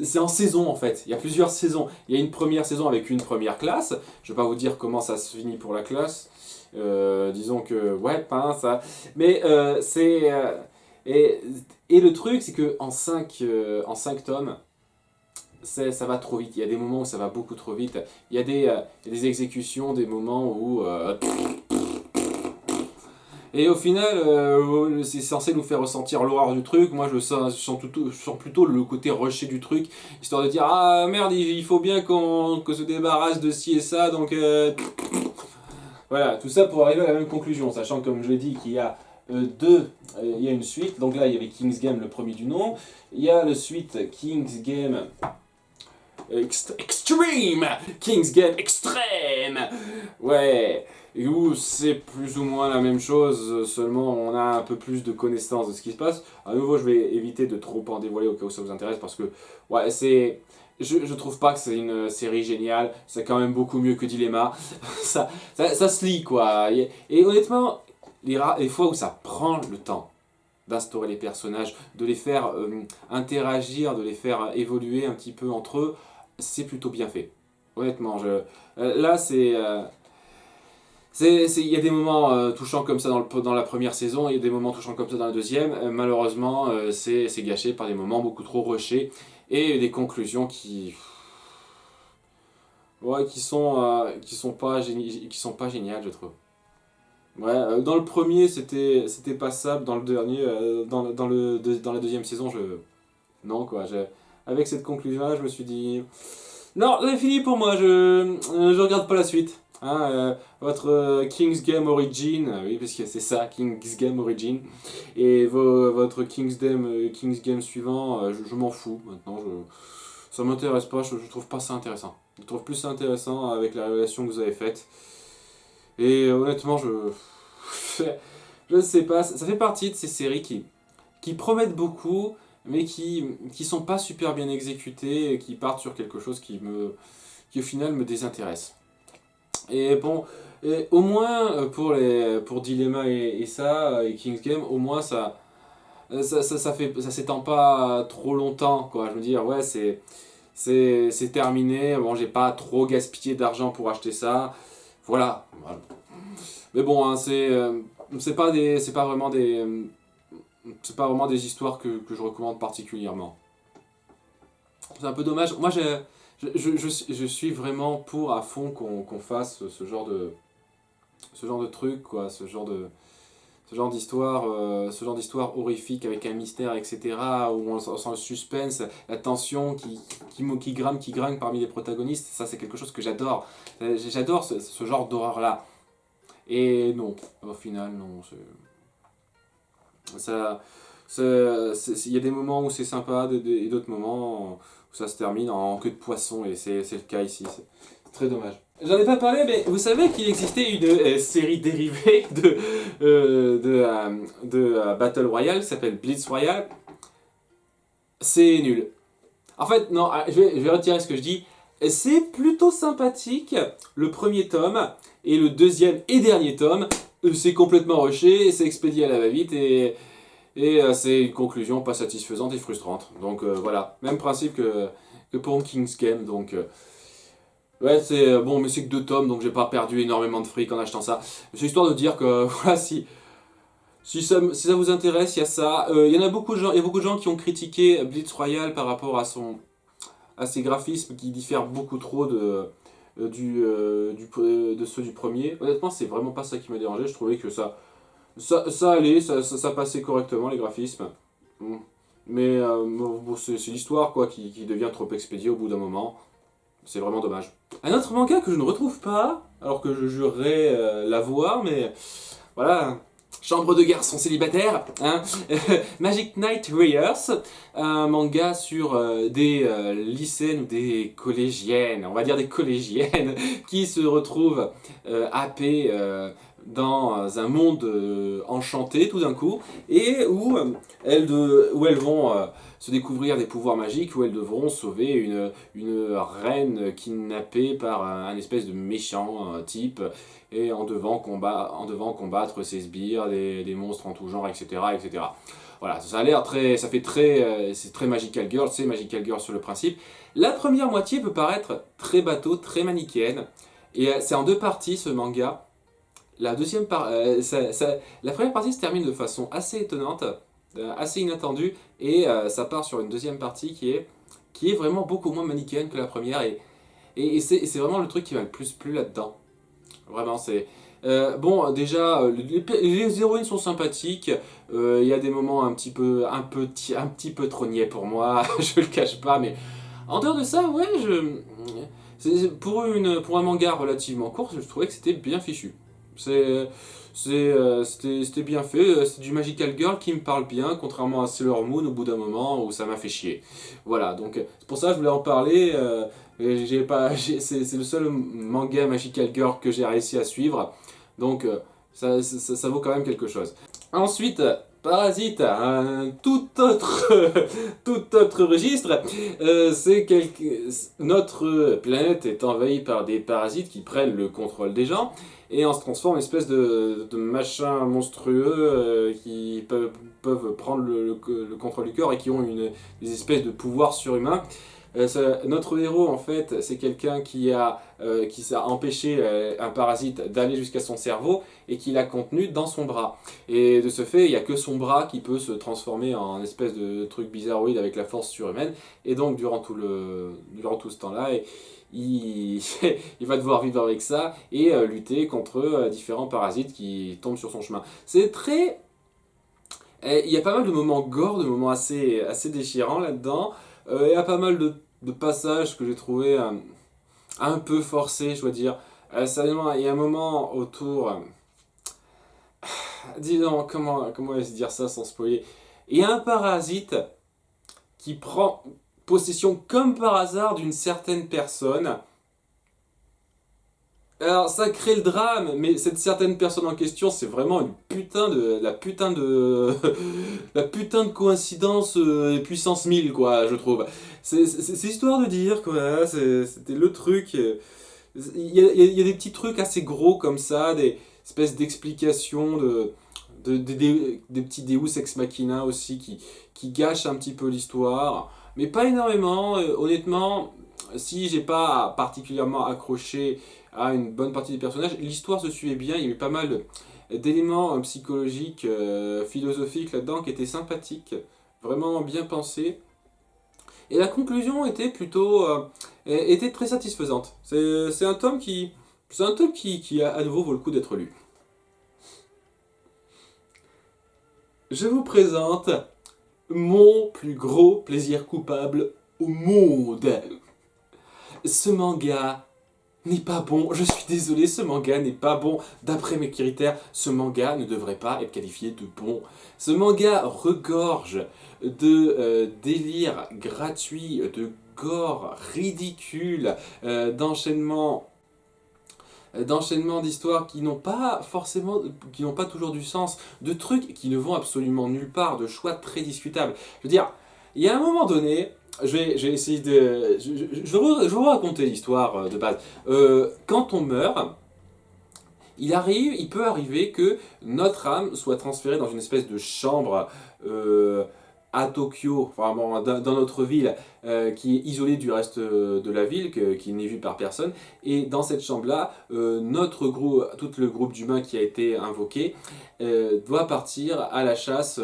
c'est en saison en fait, il y a plusieurs saisons. Il y a une première saison avec une première classe. Je vais pas vous dire comment ça se finit pour la classe. Disons que, ouais, pas ça. Mais et, et le truc, c'est que en 5 tomes, ça va trop vite. Il y a des moments où ça va beaucoup trop vite. Il y a des exécutions, des moments où... Et au final, c'est censé nous faire ressentir l'horreur du truc. Moi, je sens plutôt le côté rushé du truc, histoire de dire ah merde, il faut bien qu'on se débarrasse de ci et ça. Donc voilà, tout ça pour arriver à la même conclusion, sachant que, comme je l'ai dit, qu'il y a il y a une suite. Donc là, il y avait King's Game, le premier du nom. Il y a le suite King's Game Extreme, King's Game Extreme. Ouais. Et où c'est plus ou moins la même chose, seulement on a un peu plus de connaissance de ce qui se passe. À nouveau, je vais éviter de trop en dévoiler au cas où ça vous intéresse, parce que ouais, je trouve pas que c'est une série géniale, c'est quand même beaucoup mieux que Dilemma. Ça se lit quoi. Et honnêtement, les fois où ça prend le temps d'instaurer les personnages, de les faire interagir, de les faire évoluer un petit peu entre eux, c'est plutôt bien fait. Honnêtement, là il y a des moments touchants comme ça dans la première saison, il y a des moments touchants comme ça dans la deuxième. Malheureusement, c'est gâché par des moments beaucoup trop rushés et des conclusions ouais, qui sont pas géniales, je trouve. Ouais, dans le premier, c'était passable, dans le dernier, dans la deuxième saison, non quoi. Avec cette conclusion-là, je me suis dit, non, c'est fini pour moi, je regarde pas la suite. Hein, votre King's Game Origin, oui, parce que c'est ça, King's Game Origin, et votre King's Game suivant, je m'en fous maintenant, ça m'intéresse pas, je trouve pas ça intéressant. Je trouve plus ça intéressant avec la révélation que vous avez faite. Et honnêtement, je ne sais pas, ça fait partie de ces séries qui promettent beaucoup, mais qui sont pas super bien exécutées, et qui partent sur quelque chose qui au final me désintéresse. Et bon, au moins pour Dilemma et King's Game, au moins ça s'étend pas trop longtemps, quoi. Je veux dire, ouais, c'est terminé. Bon, j'ai pas trop gaspillé d'argent pour acheter ça. Voilà. Mais bon, hein, c'est pas vraiment des histoires que je recommande particulièrement. C'est un peu dommage. Moi, je suis vraiment pour à fond qu'on fasse ce genre de truc, quoi, ce genre d'histoire horrifique avec un mystère, etc., où on sent le suspense, la tension qui gringue parmi les protagonistes. Ça, c'est quelque chose que j'adore. J'adore ce genre d'horreur-là. Et non, au final, non. Ça, il y a des moments où c'est sympa et d'autres moments où ça se termine en queue de poisson, et c'est le cas ici. C'est très dommage. J'en ai pas parlé, mais vous savez qu'il existait une série dérivée de Battle Royale qui s'appelle Blitz Royale. C'est nul. En fait, non, je vais retirer ce que je dis. C'est plutôt sympathique, le premier tome, et le deuxième et dernier tome, c'est complètement rushé, c'est expédié à la va-vite, et c'est une conclusion pas satisfaisante et frustrante. Donc voilà, même principe que pour King's Game, donc... ouais, c'est bon, mais c'est que 2 tomes, donc j'ai pas perdu énormément de fric en achetant ça. C'est histoire de dire que, voilà, si ça vous intéresse, il y a ça. Il y en a beaucoup de gens, il y a beaucoup de gens qui ont critiqué Blitz Royale par rapport à ses graphismes qui diffèrent beaucoup trop de ceux du premier. Honnêtement, c'est vraiment pas ça qui m'a dérangé. Je trouvais que ça allait, ça passait correctement les graphismes. Bon. Mais bon, c'est l'histoire quoi qui devient trop expédiée au bout d'un moment. C'est vraiment dommage. Un autre manga que je ne retrouve pas, alors que je jurerais l'avoir, mais voilà. Chambre de garçons célibataires, hein. Magic Knight Warriors, un manga sur des lycéennes ou des collégiennes, on va dire des collégiennes, qui se retrouvent happées dans un monde enchanté tout d'un coup, et où elles vont se découvrir des pouvoirs magiques, où elles devront sauver une reine kidnappée par un espèce de méchant type, et en devant combattre ses sbires, des monstres en tout genre, etc., etc. Voilà, ça a l'air très, ça fait très, c'est très Magical Girl, c'est Magical Girl sur le principe. La première moitié peut paraître très bateau, très manichéenne, et c'est en 2 parties ce manga. La première partie se termine de façon assez étonnante, assez inattendue, et ça part sur une deuxième partie qui est vraiment beaucoup moins manichéenne que la première, et c'est vraiment le truc qui m'a le plus plu là-dedans. Vraiment, c'est... bon, déjà, les héroïnes sont sympathiques. Il y a des moments un petit peu trop niais pour moi, je le cache pas, mais en dehors de ça, ouais, pour un manga relativement court, je trouvais que c'était bien fichu. C'était bien fait. C'est du Magical Girl qui me parle bien, contrairement à Sailor Moon au bout d'un moment où ça m'a fait chier. Voilà, donc c'est pour ça que je voulais en parler. C'est le seul manga Magical Girl que j'ai réussi à suivre. Donc ça vaut quand même quelque chose. Ensuite, Parasite, un tout autre registre. Notre planète est envahie par des parasites qui prennent le contrôle des gens et on se transforme en espèce de machin monstrueux qui peuvent prendre le contrôle du corps et qui ont des espèces de pouvoirs surhumains. Notre héros, en fait, c'est quelqu'un qui a empêché un parasite d'aller jusqu'à son cerveau et qui l'a contenu dans son bras. Et de ce fait, il n'y a que son bras qui peut se transformer en espèce de truc bizarroïde avec la force surhumaine. Et donc, durant tout ce temps-là, il, il va devoir vivre avec ça et lutter contre différents parasites qui tombent sur son chemin. C'est très... Il y a pas mal de moments gore, de moments assez déchirants là-dedans. Il y a pas mal de passages que j'ai trouvé un peu forcés, je dois dire. Sérieusement, il y a un moment autour... dis donc, comment est-ce dire ça sans spoiler? Il y a un parasite qui prend possession comme par hasard d'une certaine personne. Alors ça crée le drame, mais cette certaine personne en question, c'est vraiment la putain de la putain de coïncidence puissance 1000 quoi, je trouve. C'est histoire de dire quoi, c'était le truc. Il y a des petits trucs assez gros comme ça, des espèces d'explications des petits Deus ex machina aussi qui gâchent un petit peu l'histoire, mais pas énormément. Honnêtement, si j'ai pas particulièrement accroché à une bonne partie des personnages, l'histoire se suivait bien, il y avait pas mal d'éléments psychologiques, philosophiques là-dedans qui étaient sympathiques, vraiment bien pensés. Et la conclusion était plutôt était très satisfaisante. C'est un tome qui à nouveau vaut le coup d'être lu. Je vous présente mon plus gros plaisir coupable au monde. Ce manga n'est pas bon, je suis désolé, ce manga n'est pas bon. D'après mes critères, ce manga ne devrait pas être qualifié de bon. Ce manga regorge de délires gratuits, de gore ridicule, d'enchaînements d'histoires qui n'ont pas forcément, qui n'ont pas toujours du sens, de trucs qui ne vont absolument nulle part, de choix très discutables. Je veux dire, il y a un moment donné, je vais essayer de... je vais vous raconter l'histoire de base. Quand on meurt, il peut arriver que notre âme soit transférée dans une espèce de chambre à Tokyo, enfin bon, dans notre ville, qui est isolée du reste de la ville, qui n'est vue par personne. Et dans cette chambre-là, notre groupe, tout le groupe d'humains qui a été invoqué, doit partir à la chasse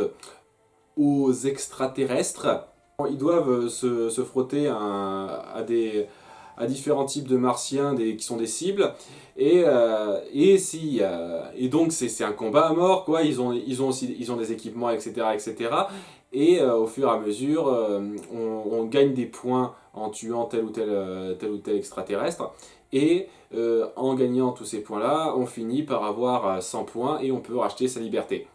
aux extraterrestres. Ils doivent se frotter à différents types de martiens qui sont des cibles. Et donc c'est un combat à mort, quoi. Ils ont des équipements, etc., etc. Et au fur et à mesure, on gagne des points en tuant tel ou tel extraterrestre. Et en gagnant tous ces points-là, on finit par avoir 100 points et on peut racheter sa liberté.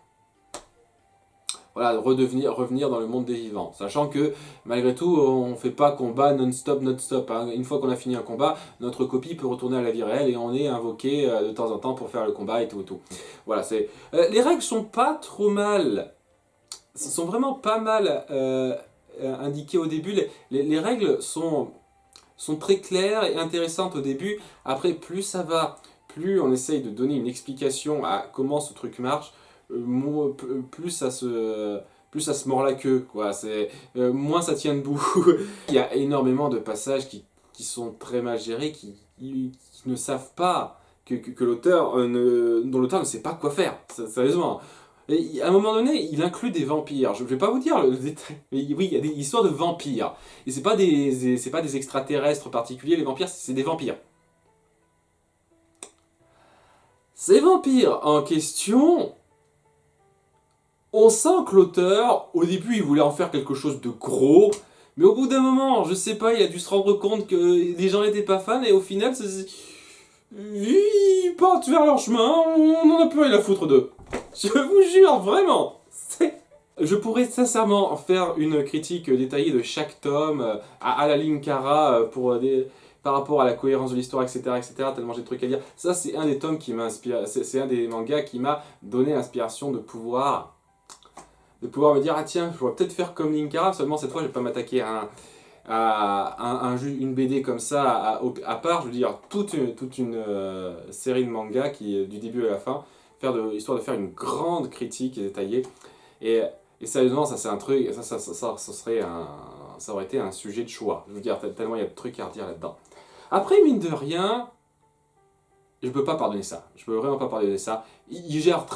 Voilà, revenir dans le monde des vivants. Sachant que, malgré tout, on ne fait pas combat non-stop, hein. Une fois qu'on a fini un combat, notre copie peut retourner à la vie réelle et on est invoqué de temps en temps pour faire le combat et tout. Voilà, les règles sont pas trop mal. Sont vraiment pas mal indiquées au début. Les règles sont très claires et intéressantes au début. Après, plus ça va, plus on essaye de donner une explication à comment ce truc marche. Plus ça se mord la queue, quoi. Moins ça tient debout. Il y a énormément de passages qui sont très mal gérés, qui ne savent pas que l'auteur dont l'auteur ne sait pas quoi faire, sérieusement. Et à un moment donné, il inclut des vampires. Je ne vais pas vous dire le détail, mais oui, il y a des histoires de vampires. Et c'est pas des extraterrestres particuliers, les vampires, c'est des vampires. Ces vampires en question, on sent que l'auteur, au début, il voulait en faire quelque chose de gros, mais au bout d'un moment, je sais pas, il a dû se rendre compte que les gens n'étaient pas fans, et au final, ils partent vers leur chemin, on n'en a plus rien à foutre d'eux. Je vous jure, vraiment. Je pourrais sincèrement faire une critique détaillée de chaque tome, à la Linkara, par rapport à la cohérence de l'histoire, etc., etc., tellement j'ai de trucs à dire. Ça, c'est un des tomes qui m'a inspiré, c'est un des mangas qui m'a donné l'inspiration de pouvoir me dire, ah tiens, je pourrais peut-être faire comme Linkara, seulement cette fois, je vais pas m'attaquer à une BD comme ça à part, je veux dire, toute une série de mangas qui, du début à la fin, histoire de faire une grande critique détaillée. Et sérieusement, ça c'est un truc, ça aurait été un sujet de choix. Je veux dire, tellement il y a de trucs à redire là-dedans. Après, mine de rien, je peux pas pardonner ça. Je peux vraiment pas pardonner ça. Il gère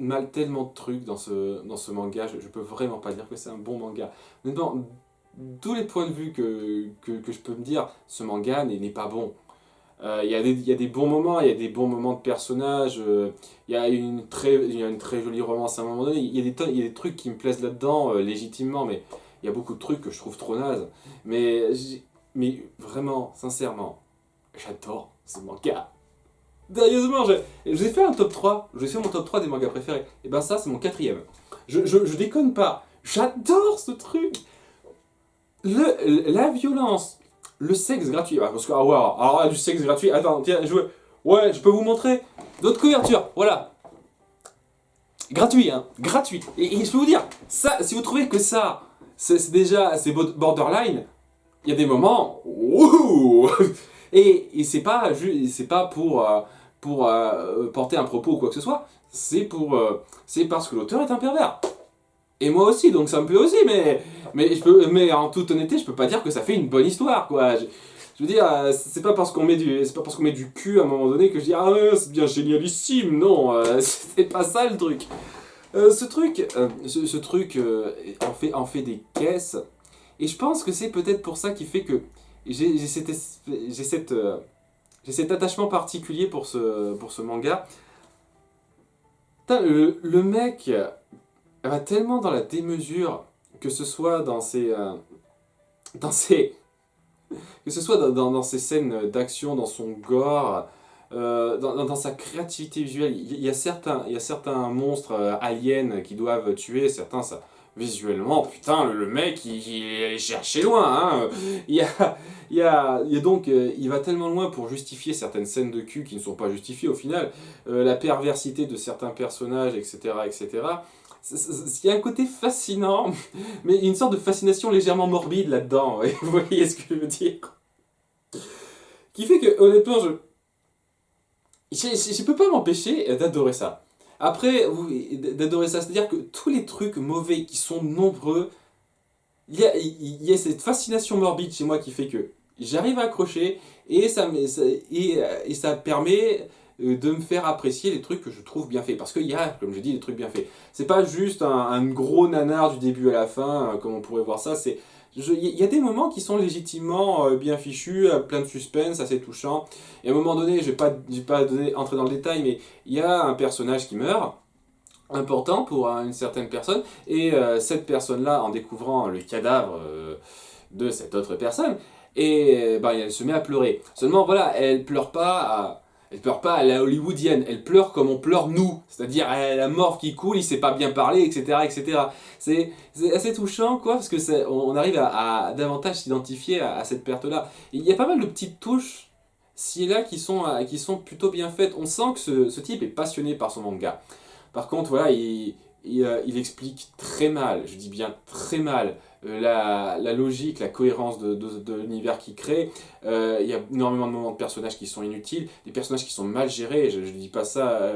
mal tellement de trucs dans ce manga. Je peux vraiment pas dire que c'est un bon manga. Honnêtement, tous les points de vue que je peux me dire, ce manga n'est pas bon. Il y a des bons moments, il y a des bons moments de personnages, il y a une très jolie romance à un moment donné, il y a des trucs qui me plaisent là-dedans, légitimement, mais il y a beaucoup de trucs que je trouve trop nazes. Mais vraiment, sincèrement, j'adore ce manga. Sérieusement, j'ai fait un top 3, j'ai fait mon top 3 des mangas préférés, et ben ça c'est mon 4ème. Je déconne pas, j'adore ce truc. La violence, le sexe gratuit, parce que, ah ouais, alors du sexe gratuit, attends, tiens, ouais, je peux vous montrer d'autres couvertures, voilà. Gratuit, hein, gratuit. Et je peux vous dire, ça, si vous trouvez que ça, c'est borderline, il y a des moments, ouh. Et c'est pas pour porter un propos ou quoi que ce soit, c'est parce que l'auteur est un pervers. Et moi aussi, donc ça me plaît aussi, mais en toute honnêteté, je peux pas dire que ça fait une bonne histoire, quoi. Je veux dire, c'est pas parce qu'on met du cul à un moment donné que je dis ah ouais, c'est bien génialissime, non, c'est pas ça le truc. Ce truc en fait des caisses, et je pense que c'est peut-être pour ça qui fait que j'ai cet attachement particulier pour ce manga. Putain, le mec va tellement dans la démesure, que ce soit dans ses, que ce soit dans ses scènes d'action, dans son gore, dans sa créativité visuelle. Il y a certains monstres aliens qui doivent tuer, certains ça. Visuellement, putain, le mec, il est cherché loin. Hein. Il va tellement loin pour justifier certaines scènes de cul qui ne sont pas justifiées au final, la perversité de certains personnages, etc., etc. Il y a un côté fascinant, mais une sorte de fascination légèrement morbide là-dedans. Ouais. Vous voyez ce que je veux dire? Qui fait que, honnêtement, je peux pas m'empêcher d'adorer ça. Après, d'adorer ça, c'est-à-dire que tous les trucs mauvais qui sont nombreux, il y a cette fascination morbide chez moi qui fait que j'arrive à accrocher et ça permet de me faire apprécier les trucs que je trouve bien faits. Parce qu'il y a, comme je dis, des trucs bien faits. C'est pas juste un gros nanar du début à la fin, comme on pourrait voir ça. Il y a des moments qui sont légitimement bien fichus, plein de suspense, assez touchants. Et à un moment donné, je vais pas entrer dans le détail, mais il y a un personnage qui meurt, important pour une certaine personne, et cette personne-là, en découvrant le cadavre de cette autre personne, et bah, elle se met à pleurer. Seulement, voilà, elle pleure pas à la hollywoodienne, elle pleure comme on pleure nous, c'est-à-dire la morve qui coule, il sait pas bien parler, etc., etc. C'est assez touchant, quoi, parce que on arrive à davantage s'identifier à cette perte-là. Il y a pas mal de petites touches ci et là qui sont plutôt bien faites. On sent que ce type est passionné par son manga. Par contre, voilà, il explique très mal, je dis bien très mal, la logique, la cohérence de l'univers qu'il crée. Il y a énormément de moments de personnages qui sont inutiles, des personnages qui sont mal gérés. Je ne dis pas ça,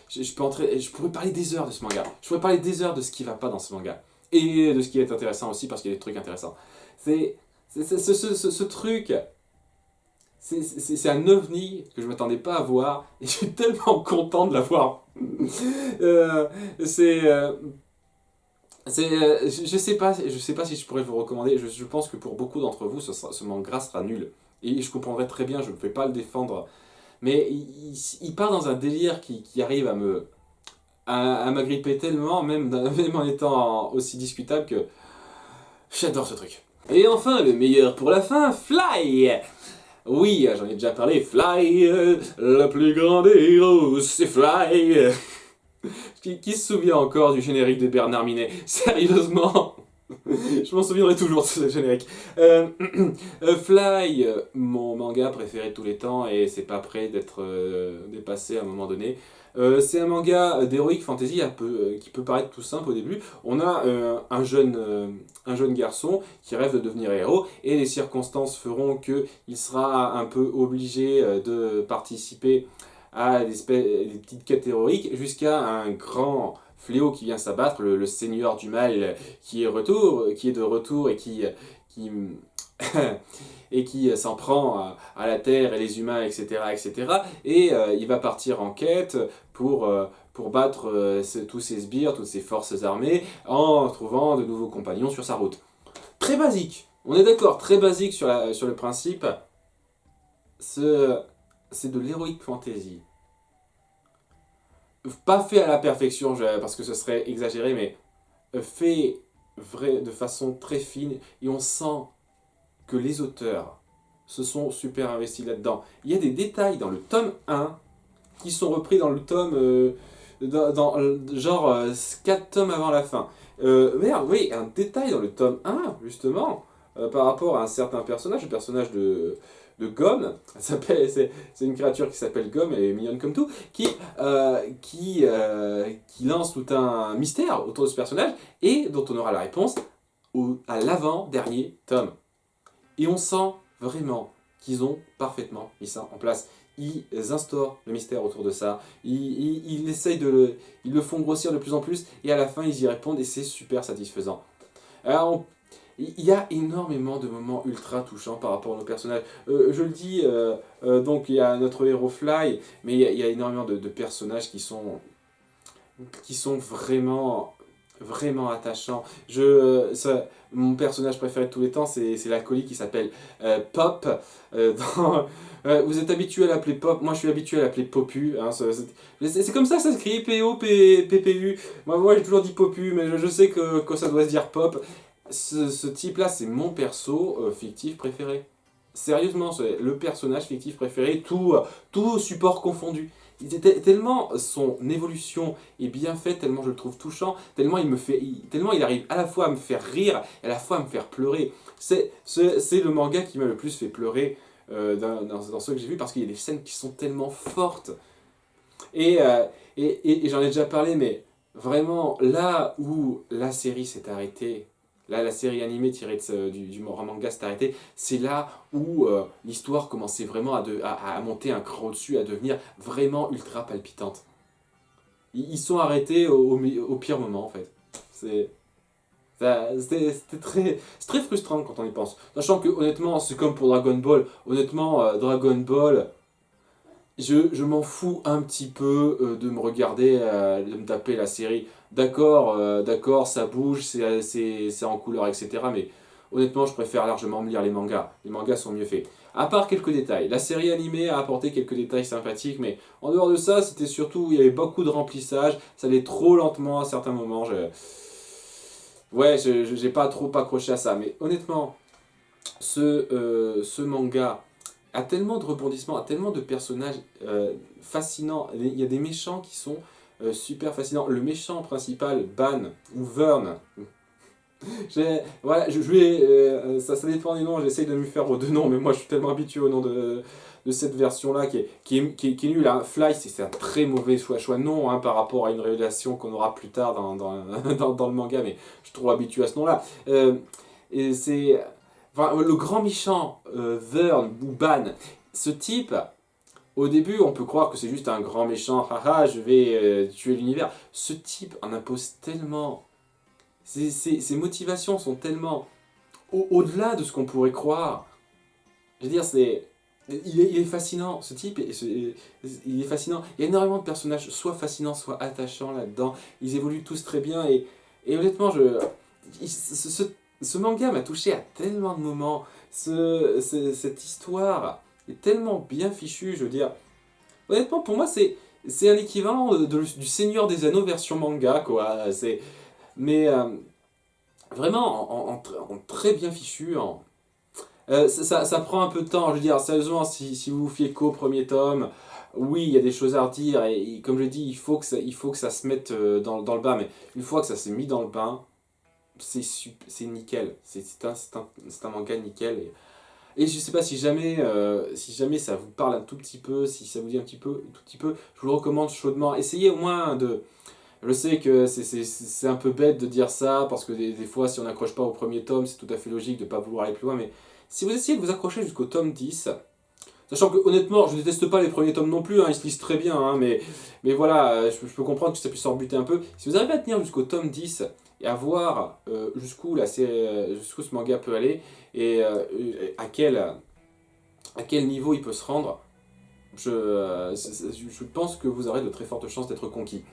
je pourrais parler des heures de ce manga. Je pourrais parler des heures de ce qui va pas dans ce manga. Et de ce qui est intéressant aussi, parce qu'il y a des trucs intéressants. Ce truc, c'est un ovni que je m'attendais pas à voir, et je suis tellement content de l'avoir. Euh, c'est, euh, je sais pas si je pourrais vous recommander. Je pense que pour beaucoup d'entre vous, ce manga sera nul. Et je comprendrai très bien, je ne vais pas le défendre. Mais il part dans un délire qui arrive à m'agripper tellement, même en étant aussi discutable que j'adore ce truc. Et enfin, le meilleur pour la fin, Fly! Oui, j'en ai déjà parlé, Fly, le plus grand des héros, c'est Fly. Qui se souvient encore du générique de Bernard Minet? Sérieusement, je m'en souviendrai toujours de ce générique. Fly, mon manga préféré de tous les temps, et c'est pas prêt d'être dépassé à un moment donné. C'est un manga d'heroic fantasy qui peut paraître tout simple au début. On a un jeune garçon qui rêve de devenir héros, et les circonstances feront qu'il sera un peu obligé de participer à des petites quêtes héroïques jusqu'à un grand fléau qui vient s'abattre, le seigneur du mal qui est de retour qui et qui s'en prend à la terre et les humains, etc., etc. Et il va partir en quête pour battre tous ses sbires, toutes ses forces armées, en trouvant de nouveaux compagnons sur sa route. Très basique, on est d'accord, très basique sur le principe. C'est de l'heroic fantasy. Pas fait à la perfection, parce que ce serait exagéré, mais fait de façon très fine, et on sent que les auteurs se sont super investis là-dedans. Il y a des détails dans le tome 1 qui sont repris dans le tome, genre 4 tomes avant la fin. Merde, oui, un détail dans le tome 1, justement, par rapport à un certain personnage, le personnage de Gomme, c'est une créature qui s'appelle Gomme, elle est mignonne comme tout, qui lance tout un mystère autour de ce personnage, et dont on aura la réponse à l'avant-dernier tome. Et on sent vraiment qu'ils ont parfaitement mis ça en place. Ils instaurent le mystère autour de ça, ils ils le font grossir de plus en plus, et à la fin ils y répondent, et c'est super satisfaisant. Alors, il y a énormément de moments ultra touchants par rapport à nos personnages. Je le dis, donc il y a notre héros Fly, mais il y a énormément de personnages qui sont vraiment vraiment attachant. Mon personnage préféré de tous les temps, c'est l'alcoolique qui s'appelle Pop. Vous êtes habitué à l'appeler Pop, moi je suis habitué à l'appeler Popu. Hein, c'est comme ça que ça s'écrit, P-O-P-P-U. Moi j'ai toujours dit Popu, mais je sais que ça doit se dire Pop. Ce type-là, c'est mon perso fictif préféré. Sérieusement, c'est le personnage fictif préféré, tout support confondu. Tellement son évolution est bien faite, tellement je le trouve touchant, tellement il arrive à la fois à me faire rire et à la fois à me faire pleurer. C'est le manga qui m'a le plus fait pleurer dans ceux que j'ai vus parce qu'il y a des scènes qui sont tellement fortes. Et, euh, et j'en ai déjà parlé, mais vraiment, là où la série s'est arrêtée, là, la série animée tirée du manga s'est arrêtée, c'est là où l'histoire commençait vraiment à monter un cran au-dessus, à devenir vraiment ultra palpitante. Ils sont arrêtés au pire moment, en fait. C'est... C'est très frustrant quand on y pense. Sachant que, honnêtement, c'est comme pour Dragon Ball. Honnêtement, Dragon Ball, je m'en fous un petit peu de me regarder, de me taper la série. D'accord, ça bouge, c'est en couleur, etc. Mais honnêtement, je préfère largement lire les mangas. Les mangas sont mieux faits. À part quelques détails. La série animée a apporté quelques détails sympathiques, mais en dehors de ça, c'était surtout, il y avait beaucoup de remplissage, ça allait trop lentement à certains moments. Ouais, j'ai pas trop accroché à ça. Mais honnêtement, ce manga a tellement de rebondissements, a tellement de personnages fascinants. Il y a des méchants qui sont super fascinants. Le méchant principal, Ban, ou Vern, voilà, ça dépend des noms, j'essaye de me faire aux deux noms, mais moi je suis tellement habitué au nom de cette version-là qui est nulle. Hein. Fly, c'est un très mauvais choix de nom hein, par rapport à une révélation qu'on aura plus tard dans le manga, mais je suis trop habitué à ce nom-là. Et c'est... Enfin, le grand méchant, Vern ou Ban, ce type, au début on peut croire que c'est juste un grand méchant, haha, je vais tuer l'univers. Ce type en impose tellement, ses motivations sont tellement au-delà de ce qu'on pourrait croire. Je veux dire, il est fascinant, ce type, il est fascinant. Il y a énormément de personnages, soit fascinants, soit attachants là-dedans. Ils évoluent tous très bien et honnêtement, ce manga m'a touché à tellement de moments. Cette histoire est tellement bien fichue, je veux dire. Honnêtement, pour moi, c'est un équivalent du Seigneur des Anneaux version manga, quoi. Mais vraiment, en très bien fichu. Ça prend un peu de temps, je veux dire, sérieusement, si vous vous fiez qu'au premier tome, oui, il y a des choses à redire, et comme je dis, il faut que ça se mette dans le bain, mais une fois que ça s'est mis dans le bain, c'est nickel. C'est un manga nickel. Et je sais pas si jamais ça vous parle un tout petit peu, si ça vous dit un tout petit peu, je vous le recommande chaudement. Essayez au moins de... Je sais que c'est un peu bête de dire ça, parce que des fois, si on n'accroche pas au premier tome, c'est tout à fait logique de ne pas vouloir aller plus loin, mais si vous essayez de vous accrocher jusqu'au tome 10, sachant que honnêtement, je ne déteste pas les premiers tomes non plus, hein, ils se lisent très bien, hein, mais voilà, je peux comprendre que ça puisse en buter un peu. Si vous arrivez à tenir jusqu'au tome 10 et à voir jusqu'où jusqu'où ce manga peut aller, et à quel niveau il peut se rendre, je pense que vous aurez de très fortes chances d'être conquis.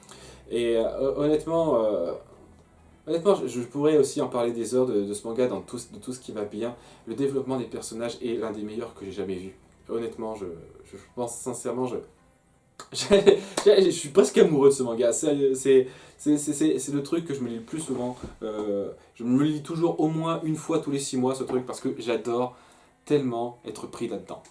Et honnêtement, je pourrais aussi en parler des heures de ce manga de tout ce qui va bien. Le développement des personnages est l'un des meilleurs que j'ai jamais vu. Honnêtement, pense sincèrement, je suis presque amoureux de ce manga. C'est le truc que je me lis le plus souvent. Je me le lis toujours au moins une fois tous les 6 mois, ce truc, parce que j'adore tellement être pris là-dedans.